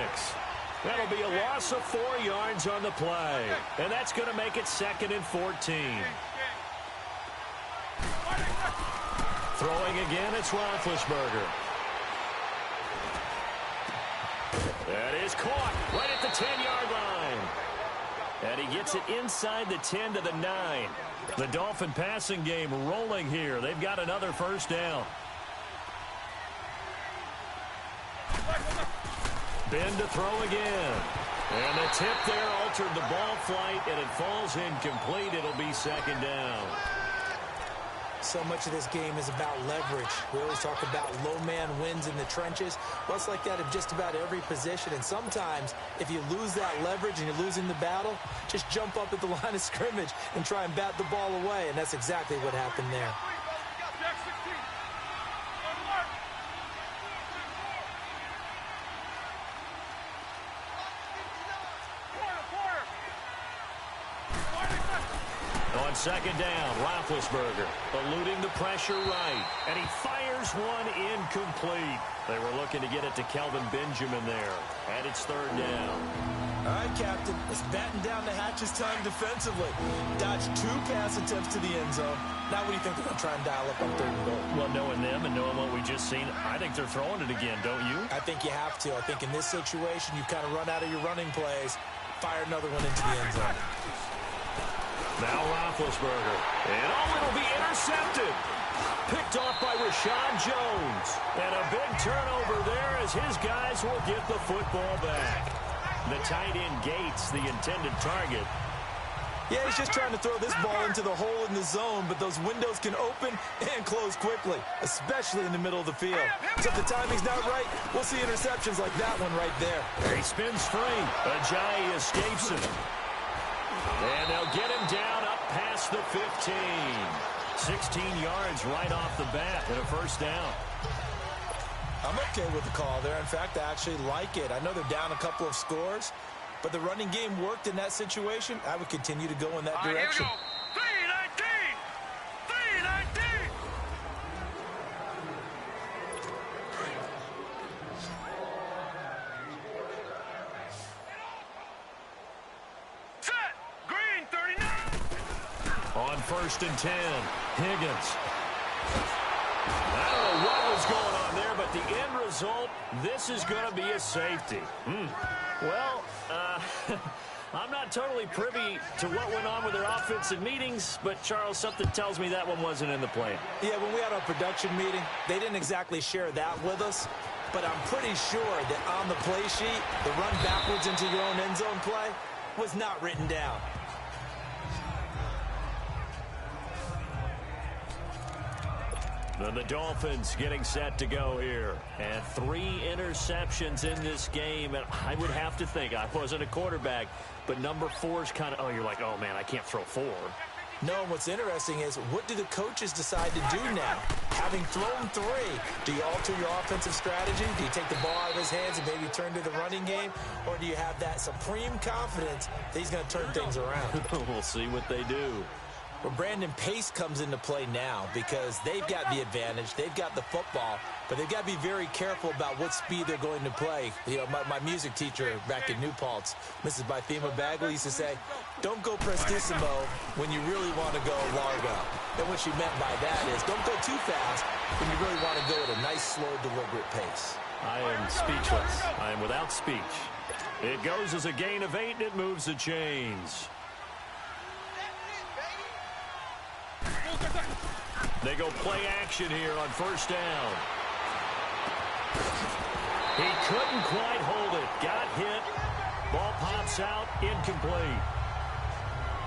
That'll be a loss of 4 yards on the play. And that's going to make it 2nd and 14. Throwing again, it's Roethlisberger. That is caught right at the 10-yard line. And he gets it inside the 10 to the 9. The Dolphin passing game rolling here. They've got another first down. Ben to throw again. And the tip there altered the ball flight, and it falls incomplete. It'll be 2nd down. So much of this game is about leverage. We always talk about low man wins in the trenches. Well, it's like that in just about every position. And sometimes, if you lose that leverage and you're losing the battle, just jump up at the line of scrimmage and try and bat the ball away. And that's exactly what happened there. On 2nd down, Roethlisberger eluding the pressure right. And he fires one incomplete. They were looking to get it to Kelvin Benjamin there. And it's 3rd down. All right, Captain. Let's batten down the hatches time defensively. Dodged 2 pass attempts to the end zone. Now what do you think they're going to try and dial up on 3rd and goal? Well, knowing them and knowing what we just seen, I think they're throwing it again, don't you? I think you have to. I think in this situation, you kind of run out of your running plays, fire another one into the end zone. Now Roethlisberger. And it'll be intercepted. Picked off by Rashad Jones. And a big turnover there as his guys will get the football back. The tight end Gates, the intended target. Yeah, he's just trying to throw this ball into the hole in the zone, but those windows can open and close quickly, especially in the middle of the field. So if the timing's not right, we'll see interceptions like that one right there. He spins free. Ajayi escapes him. And they'll get him down up past the 15. 16 yards right off the bat and a first down. I'm okay with the call there. In fact, I actually like it. I know they're down a couple of scores, but the running game worked in that situation. I would continue to go in that direction. Here we go. 319. 319. Set. Green 39. On 1st and 10, Higgins. I don't know what was going on there, but but the end result, this is going to be a safety. Well, I'm not totally privy to what went on with their offensive meetings, but, Charles, something tells me that one wasn't in the plan. Yeah, when we had our production meeting, they didn't exactly share that with us, but I'm pretty sure that on the play sheet, the run backwards into your own end zone play was not written down. Then the Dolphins getting set to go here. And 3 interceptions in this game. And I would have to think, I wasn't a quarterback, but number 4 is kind of, oh, you're like, oh, man, I can't throw 4. No, what's interesting is, what do the coaches decide to do now? Having thrown 3, do you alter your offensive strategy? Do you take the ball out of his hands and maybe turn to the running game? Or do you have that supreme confidence that he's going to turn things around? We'll see what they do. Well, Brandon, pace comes into play now because they've got the advantage. They've got the football, but they've got to be very careful about what speed they're going to play. You know, my music teacher back in New Paltz, Mrs. Bythema Bagley, used to say, don't go prestissimo when you really want to go largo. And what she meant by that is, don't go too fast when you really want to go at a nice, slow, deliberate pace. I am speechless. I am without speech. It goes as a gain of 8, and it moves the chains. They go play action here on first down. He couldn't quite hold it. Got hit. Ball pops out. Incomplete.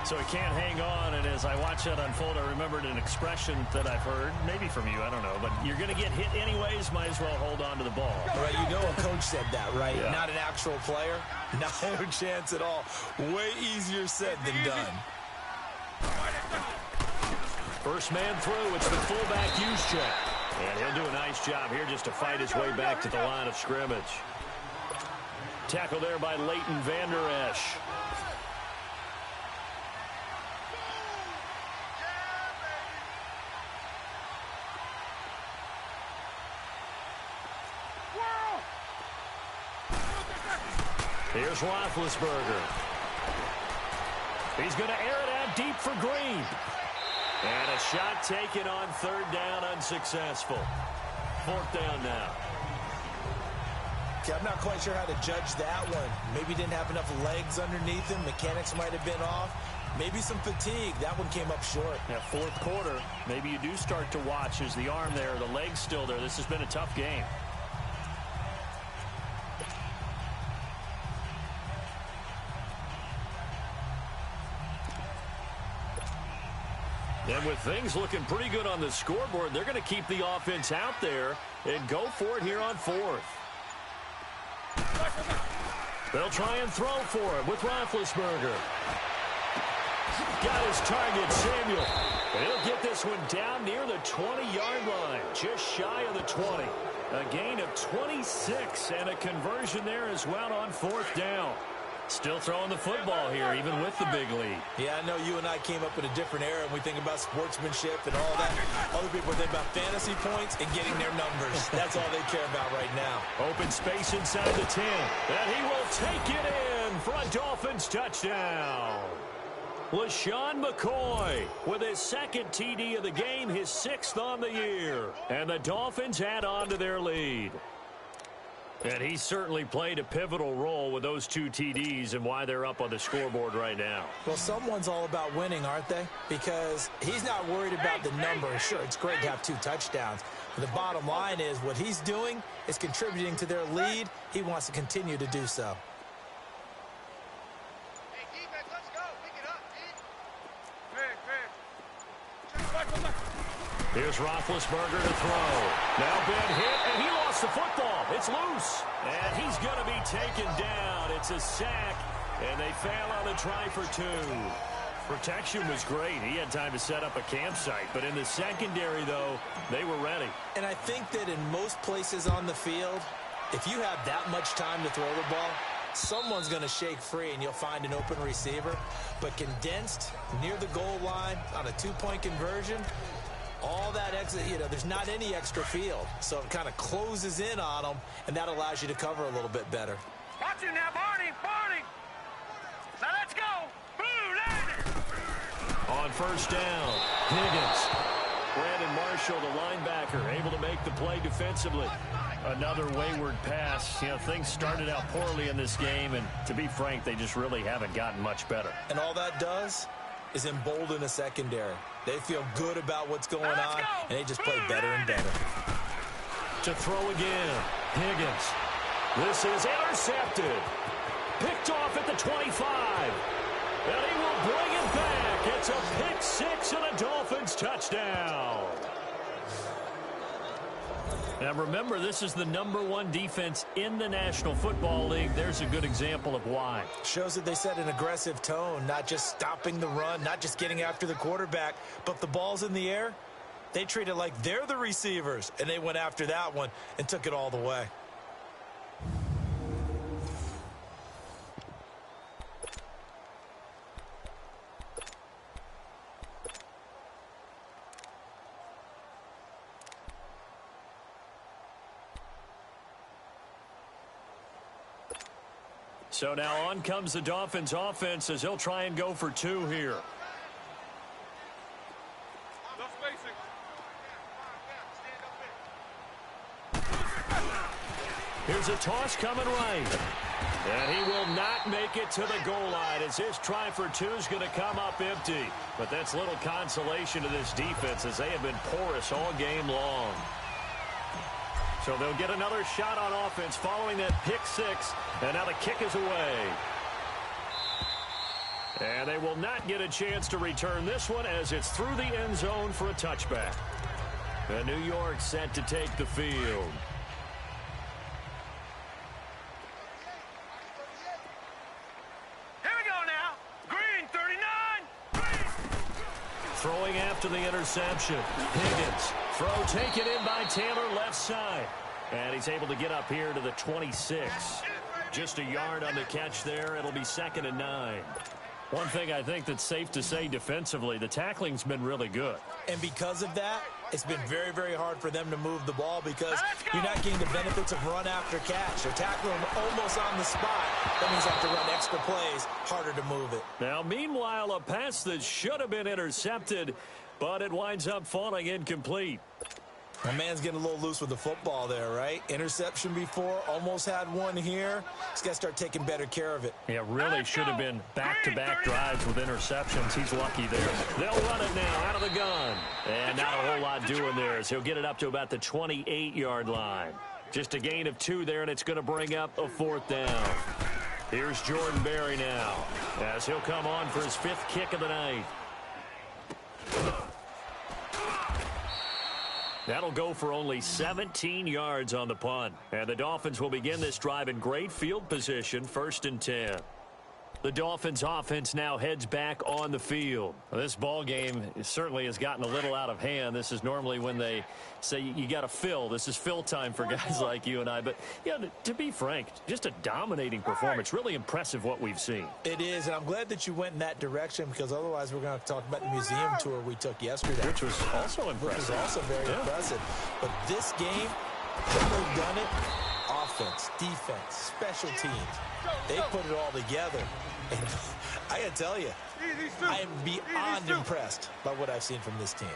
So he can't hang on, and as I watch that unfold, I remembered an expression that I've heard, maybe from you, I don't know, but you're going to get hit anyways, might as well hold on to the ball. Right, you know a coach said that, right? Yeah. Not an actual player. No chance at all. Way easier said than done. First man through, it's the fullback Juszczyk. And he'll do a nice job here just to fight his way back to the line of scrimmage. Tackle there by Leighton Vander Esch. Here's Roethlisberger. He's going to air it out deep for Green. And a shot taken on third down, unsuccessful. Fourth down now. Okay, I'm not quite sure how to judge that one. Maybe didn't have enough legs underneath him. Mechanics might have been off. Maybe some fatigue. That one came up short. Yeah, fourth quarter, maybe you do start to watch as the arm there, the leg's still there. This has been a tough game. And with things looking pretty good on the scoreboard, they're going to keep the offense out there and go for it here on fourth. They'll try and throw for it with Roethlisberger. Got his target, Samuel. And he'll get this one down near the 20-yard line, just shy of the 20. A gain of 26 and a conversion there as well on fourth down. Still throwing the football here, even with the big lead. Yeah, I know you and I came up in a different era, and we think about sportsmanship and all that. Other people think about fantasy points and getting their numbers. That's all they care about right now. Open space inside the 10. And he will take it in for a Dolphins touchdown. LaShawn McCoy with his second TD of the game, his 6th on the year. And the Dolphins add on to their lead. And he certainly played a pivotal role with those 2 TDs and why they're up on the scoreboard right now. Well, someone's all about winning, aren't they? Because he's not worried about the number. Sure, it's great to have 2 touchdowns. But the bottom line is what he's doing is contributing to their lead. He wants to continue to do so. Hey, defense, let's go. Pick it up, dude. Here's Roethlisberger to throw. Now Ben hit, and he lost the football. It's loose, and he's going to be taken down. It's a sack, and they fail on the try for 2. Protection was great. He had time to set up a campsite, but in the secondary, though, they were ready. And I think that in most places on the field, if you have that much time to throw the ball, someone's going to shake free and you'll find an open receiver. But condensed near the goal line on a 2-point conversion, all that exit, there's not any extra field. So it kind of closes in on them, and that allows you to cover a little bit better. Watch it now, Barney. Now let's go. Blue, landing. On first down, Higgins. Brandon Marshall, the linebacker, able to make the play defensively. Another wayward pass. You know, things started out poorly in this game, and to be frank, they just really haven't gotten much better. And all that does is embolden a secondary. They feel good about what's going on, and they just play better and better. To throw again, Higgins. This is intercepted. Picked off at the 25. And he will bring it back. It's a pick six and a Dolphins touchdown. Now remember, this is the #1 defense in the National Football League. There's a good example of why. Shows that they set an aggressive tone, not just stopping the run, not just getting after the quarterback, but the ball's in the air. They treat it like they're the receivers, and they went after that one and took it all the way. So now on comes the Dolphins offense as they'll try and go for two here. Here's a toss coming right. And he will not make it to the goal line as his try for two is going to come up empty. But that's little consolation to this defense as they have been porous all game long. So they'll get another shot on offense following that pick six. And now the kick is away. And they will not get a chance to return this one as it's through the end zone for a touchback. And New York set to take the field. Here we go now. Green, 39. Throwing after the interception. Higgins. Throw taken in by Taylor left side. And he's able to get up here to the 26. Just a yard on the catch there. It'll be 2nd and 9. One thing I think that's safe to say defensively, the tackling's been really good. And because of that, it's been very, very hard for them to move the ball because you're not getting the benefits of run after catch. They're tackling almost on the spot. That means they have to run extra plays, harder to move it. Now, meanwhile, a pass that should have been intercepted, but it winds up falling incomplete. My man's getting a little loose with the football there, right? Interception before, almost had one here. He's got to start taking better care of it. Yeah, really should have been back-to-back drives with interceptions. He's lucky there. They'll run it now out of the gun. And not a whole lot doing there as he'll get it up to about the 28-yard line. Just a gain of 2 there, and it's going to bring up a 4th down. Here's Jordan Berry now as he'll come on for his 5th kick of the night. That'll go for only 17 yards on the punt. And the Dolphins will begin this drive in great field position, 1st and 10. The Dolphins offense now heads back on the field. This ball game certainly has gotten a little out of hand. This is normally when they say you got to fill. This is fill time for guys like you and I. But, yeah, to be frank, just a dominating performance. Really impressive what we've seen. It is, and I'm glad that you went in that direction because otherwise we're going to talk about the museum tour we took yesterday. Which was also impressive. Which was also very impressive. But this game, they've done it. Offense, defense, special teams. They put it all together. And I got to tell you, I am beyond impressed by what I've seen from this team.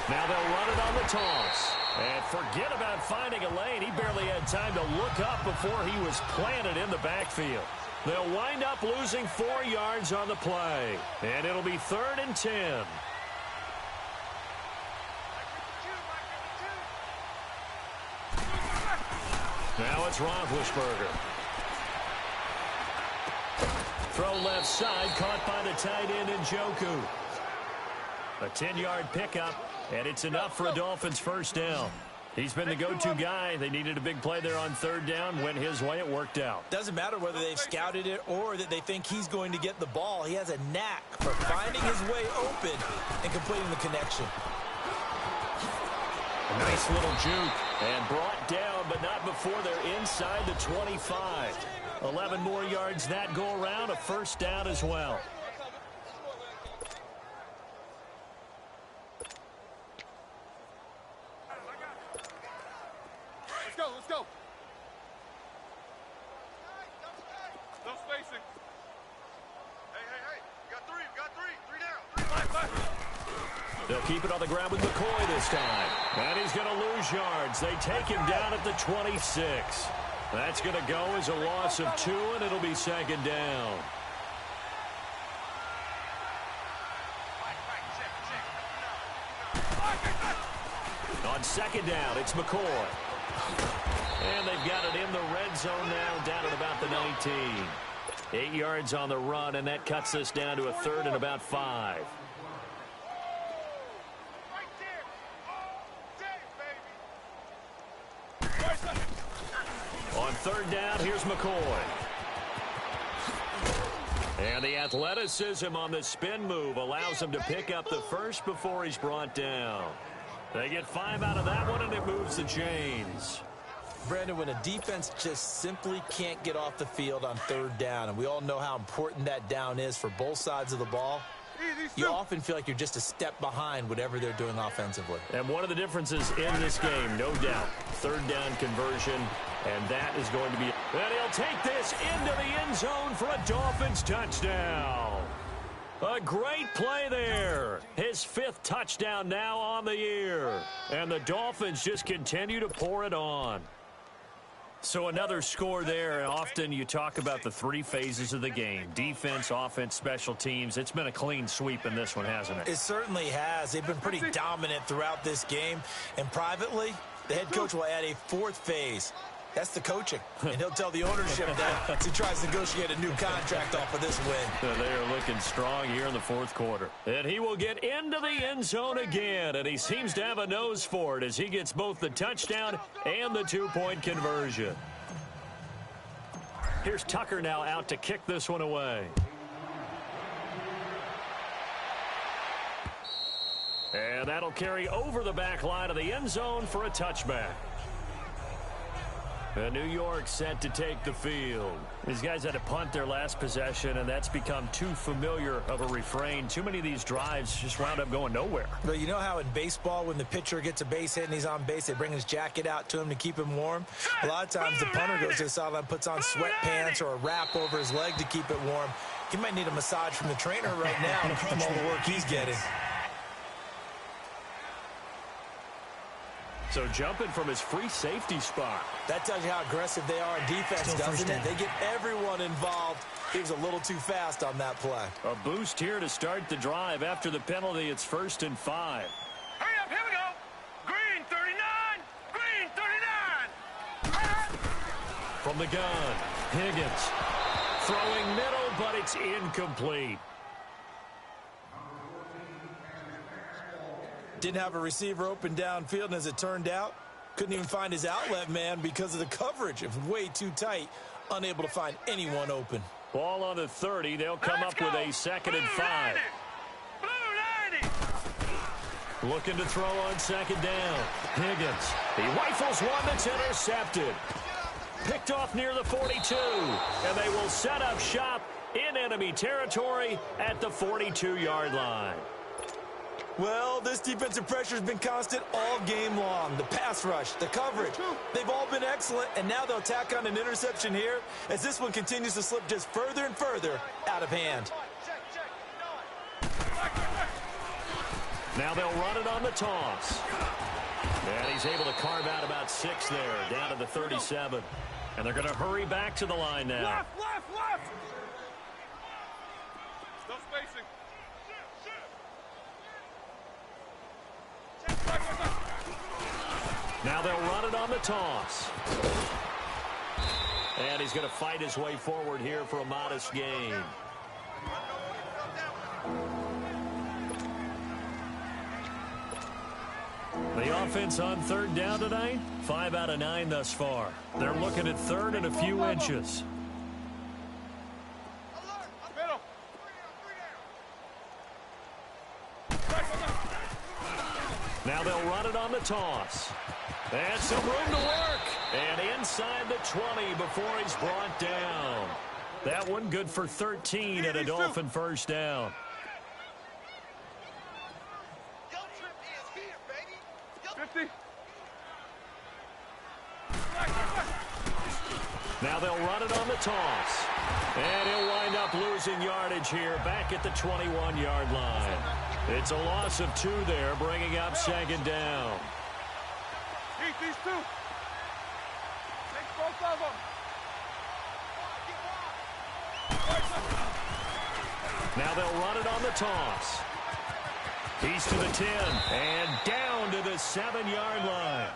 Now they'll run it on the toss. And forget about finding a lane. He barely had time to look up before he was planted in the backfield. They'll wind up losing 4 yards on the play. And it'll be 3rd and 10. Now it's Roethlisberger. Throw left side, caught by the tight end Njoku. A 10-yard pickup, and it's enough for a Dolphins 1st down. He's been the go-to guy. They needed a big play there on 3rd down. Went his way. It worked out. Doesn't matter whether they've scouted it or that they think he's going to get the ball. He has a knack for finding his way open and completing the connection. A nice little juke and brought down, but not before they're inside the 25. 11 more yards that go around, a 1st down as well. Let's go. No spacing. Hey. We got three. 3 down. 3 left. They'll keep it on the ground with McCoy this time. And he's going to lose yards. They take him down at the 26. That's going to go as a loss of 2, and it'll be second down. On second down, it's McCoy. And they've got it in the red zone now, down at about the 19. 8 yards on the run, and that cuts this down to a 3rd and about 5. On 3rd down, here's McCoy. And the athleticism on the spin move allows him to pick up the first before he's brought down. They get 5 out of that one, and it moves the chains. Brandon, when a defense just simply can't get off the field on 3rd down, and we all know how important that down is for both sides of the ball, you often feel like you're just a step behind whatever they're doing offensively. And one of the differences in this game, no doubt, 3rd down conversion, and that is going to be... And he'll take this into the end zone for a Dolphins touchdown. A great play there. His 5th touchdown now on the year. And the Dolphins just continue to pour it on. So another score there, and often you talk about the 3 phases of the game. Defense, offense, special teams. It's been a clean sweep in this one, hasn't it? It certainly has. They've been pretty dominant throughout this game. And privately, the head coach will add a 4th phase. That's the coaching. And he'll tell the ownership that as he tries to negotiate a new contract off of this win. They are looking strong here in the 4th quarter. And he will get into the end zone again, and he seems to have a nose for it as he gets both the touchdown and the 2-point conversion. Here's Tucker now out to kick this one away. And that'll carry over the back line of the end zone for a touchback. New York set to take the field. These guys had to punt their last possession, and that's become too familiar of a refrain. Too many of these drives just wound up going nowhere. But you know how in baseball, when the pitcher gets a base hit and he's on base, they bring his jacket out to him to keep him warm? A lot of times the punter goes to the sideline, puts on sweatpants or a wrap over his leg to keep it warm. He might need a massage from the trainer right now from all the work he's getting. So jumping from his free safety spot. That tells you how aggressive they are in defense, doesn't it? They get everyone involved. He was a little too fast on that play. A boost here to start the drive. After the penalty, it's 1st and 5. Hurry up, here we go. Green 39, green 39. From the gun, Higgins. Throwing middle, but it's incomplete. Didn't have a receiver open downfield, and as it turned out, couldn't even find his outlet man because of the coverage. It was way too tight, unable to find anyone open. Ball on the 30. They'll come up with a 2nd and 5. Looking to throw on 2nd down. Higgins. He rifles one that's intercepted. Picked off near the 42. And they will set up shop in enemy territory at the 42-yard line. Well, this defensive pressure has been constant all game long. The pass rush, the coverage, they've all been excellent, and now they'll tack on an interception here as this one continues to slip just further and further out of hand. Now they'll run it on the toss. And he's able to carve out about 6 there, down to the 37. And they're going to hurry back to the line now. Left. No spacing. Now they'll run it on the toss. And he's going to fight his way forward here for a modest gain. The offense on 3rd down tonight, 5 out of 9 thus far. They're looking at 3rd and a few inches. Now they'll run it on the toss. And some room to work. And inside the 20 before he's brought down. That one good for 13 and a Dolphin 1st down. Now they'll run it on the toss. And he'll wind up losing yardage here back at the 21-yard line. It's a loss of 2 there, bringing up second down. Eat these 2. Take both of them. Now they'll run it on the toss. He's to the 10 and down to the 7-yard line.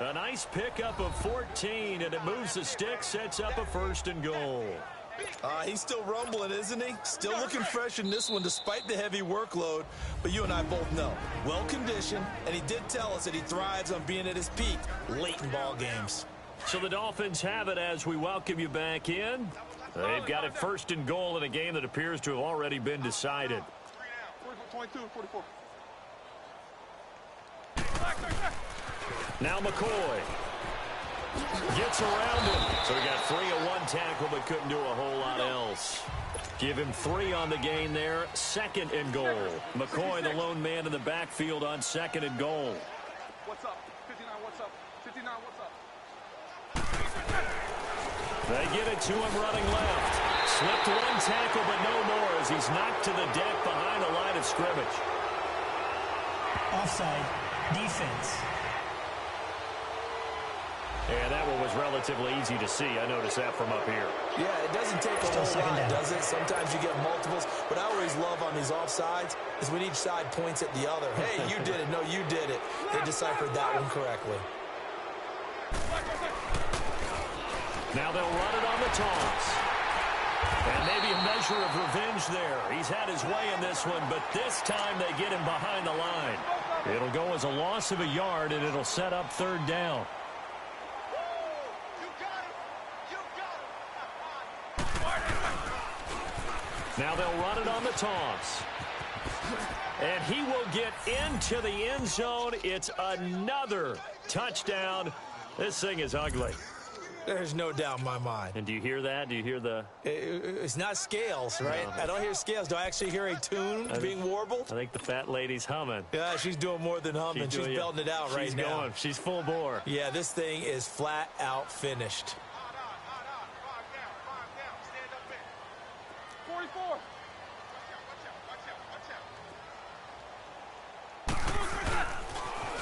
A nice pickup of 14, and it moves the stick, sets up a 1st and goal. He's still rumbling, isn't he? Still looking fresh in this one despite the heavy workload. But you and I both know, well-conditioned, and he did tell us that he thrives on being at his peak late in ball games. So the Dolphins have it as we welcome you back in. They've got it 1st and goal in a game that appears to have already been decided. 22, 44. Now McCoy gets around him. So he got 3 at 1 tackle, but couldn't do a whole lot else. Give him 3 on the gain there. 2nd and goal. McCoy, the lone man in the backfield on 2nd and goal. What's up? 59, what's up? 59, what's up? They get it to him running left. Slipped 1 tackle, but no more as he's knocked to the deck behind the line of scrimmage. Offside. Defense. And that one was relatively easy to see. I noticed that from up here. Yeah, it doesn't take a whole lot, does it? Sometimes you get multiples. What I always love on these offsides is when each side points at the other. Hey, you did it. No, you did it. They deciphered that one correctly. Now they'll run it on the toss. And maybe a measure of revenge there. He's had his way in this one, but this time they get him behind the line. It'll go as a loss of a yard, and it'll set up 3rd down. Now they'll run it on the toss. And he will get into the end zone. It's another touchdown. This thing is ugly. There's no doubt in my mind. And do you hear that? Do you hear the... It's not scales, right? No. I don't hear scales. Do I actually hear a tune being warbled? I think the fat lady's humming. Yeah, she's doing more than humming. She's belting it out right now. She's going. She's full bore. Yeah, this thing is flat out finished. 44.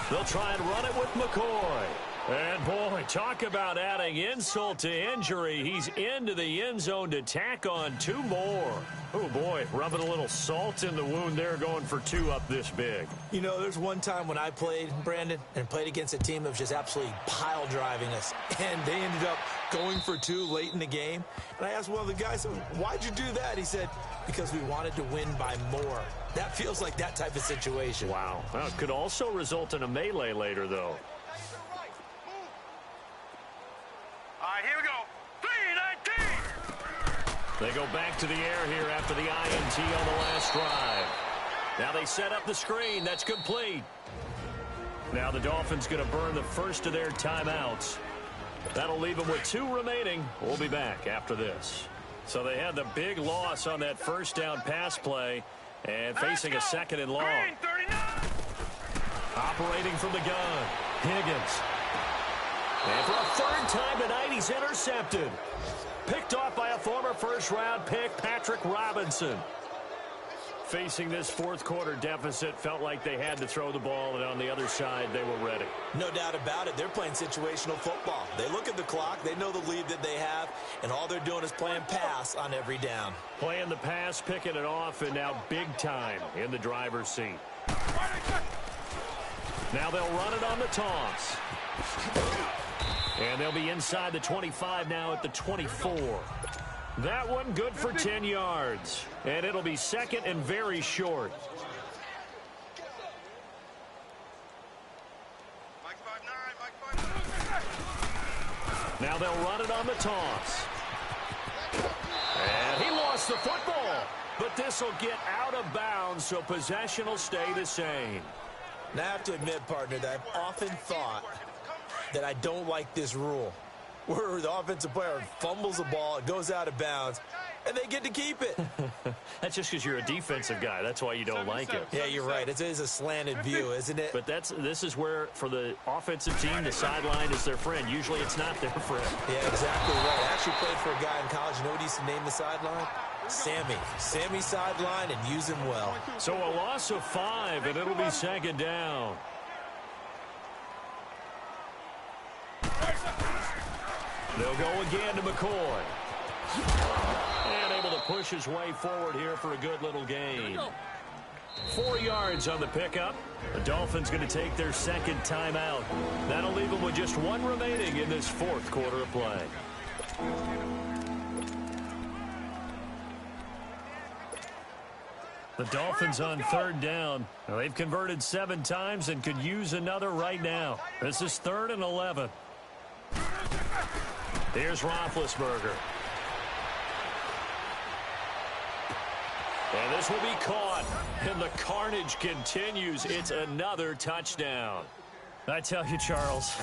They'll try and run it with McCoy. And, boy, talk about adding insult to injury. He's into the end zone to tack on 2 more. Oh, boy, rubbing a little salt in the wound there, going for 2 up this big. You know, there's one time when I played, Brandon, and played against a team that was just absolutely pile driving us. And they ended up going for 2 late in the game. And I asked one of the guys, why'd you do that? He said, because we wanted to win by more. That feels like that type of situation. Wow. Well, it could also result in a melee later, though. All right, here we go. 3-19. They go back to the air here after the INT on the last drive. Now they set up the screen. That's complete. Now the Dolphins going to burn the first of their timeouts. That'll leave them with 2 remaining. We'll be back after this. So they had the big loss on that first down pass play and facing a 2nd and long. Operating from the gun, Higgins. And for a 3rd time tonight, he's intercepted. Picked off by a former first-round pick, Patrick Robinson. Facing this 4th quarter deficit, felt like they had to throw the ball, and on the other side, they were ready. No doubt about it. They're playing situational football. They look at the clock, they know the lead that they have, and all they're doing is playing pass on every down. Playing the pass, picking it off, and now big time in the driver's seat. Now they'll run it on the toss. And they'll be inside the 25 now at the 24. That one good for 10 yards. And it'll be 2nd and very short. Now they'll run it on the toss. And he lost the football. But this will get out of bounds, so possession will stay the same. Now I have to admit, partner, that I've often thought that I don't like this rule, where the offensive player fumbles the ball, it goes out of bounds, and they get to keep it. That's just because you're a defensive guy. That's why you don't like it. Yeah, you're right. It is a slanted view, isn't it? But this is where, for the offensive team, the sideline is their friend. Usually it's not their friend. Yeah, exactly right. I actually played for a guy in college. You know what he used to name the sideline? Sammy sideline and use him well. So a loss of 5, and it'll be second down. They'll go again to McCoy. And able to push his way forward here for a good little gain. 4 yards on the pickup. The Dolphins going to take their second timeout. That'll leave them with just 1 remaining in this fourth quarter of play. The Dolphins on third down. Well, they've converted 7 times and could use another right now. This is 3rd and 11. Here's Roethlisberger. And this will be caught. And the carnage continues. It's another touchdown. I tell you, Charles,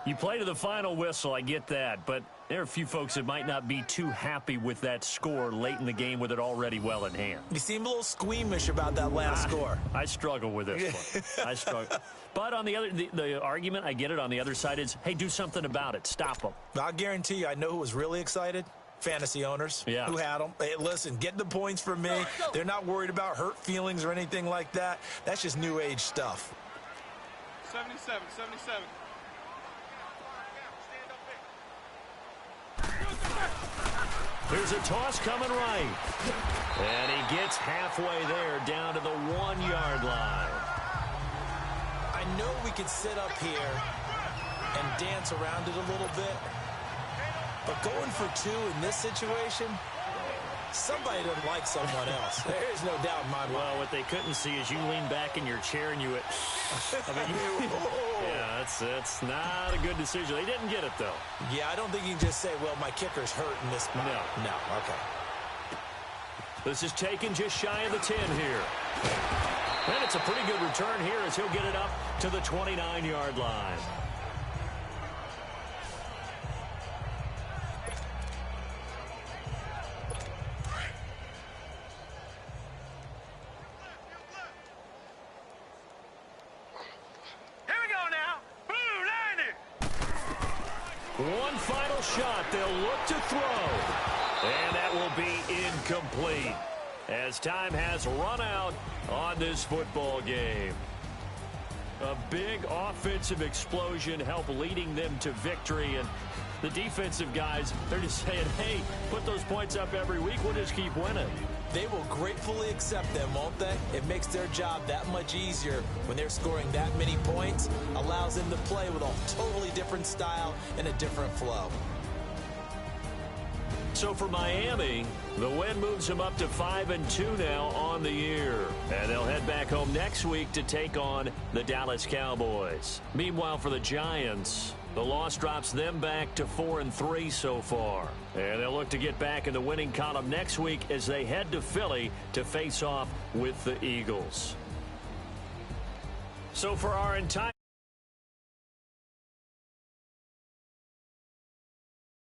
you play to the final whistle, I get that. But there are a few folks that might not be too happy with that score late in the game with it already well in hand. You seem a little squeamish about that last score. I struggle with this one. I struggle. But on the argument, I get it, on the other side is, hey, do something about it. Stop them. I'll guarantee you, I know who was really excited. Fantasy owners who had them. Hey, listen, get the points from me. They're not worried about hurt feelings or anything like that. That's just new age stuff. 77. Here's a toss coming right. And he gets halfway there down to the 1-yard line. I know we could sit up here and dance around it a little bit. But going for 2 in this situation, somebody doesn't like someone else. There's no doubt in my mind. Well, what they couldn't see is you lean back in your chair and you went, yeah, that's not a good decision. They didn't get it, though. Yeah, I don't think you can just say, well, my kicker's hurt in this spot. No, okay. This is taken just shy of the 10 here. And it's a pretty good return here as he'll get it up to the 29-yard line. One final shot. They'll look to throw. And that will be incomplete as time has run out on this football game. A big offensive explosion helped leading them to victory. And the defensive guys, they're just saying, hey, put those points up every week. We'll just keep winning. They will gratefully accept them, won't they? It makes their job that much easier when they're scoring that many points. Allows them to play with a totally different style and a different flow. So for Miami, the win moves them up to 5-2 now on the year. And they'll head back home next week to take on the Dallas Cowboys. Meanwhile, for the Giants, the loss drops them back to 4-3 so far. And they'll look to get back in the winning column next week as they head to Philly to face off with the Eagles. So for our entire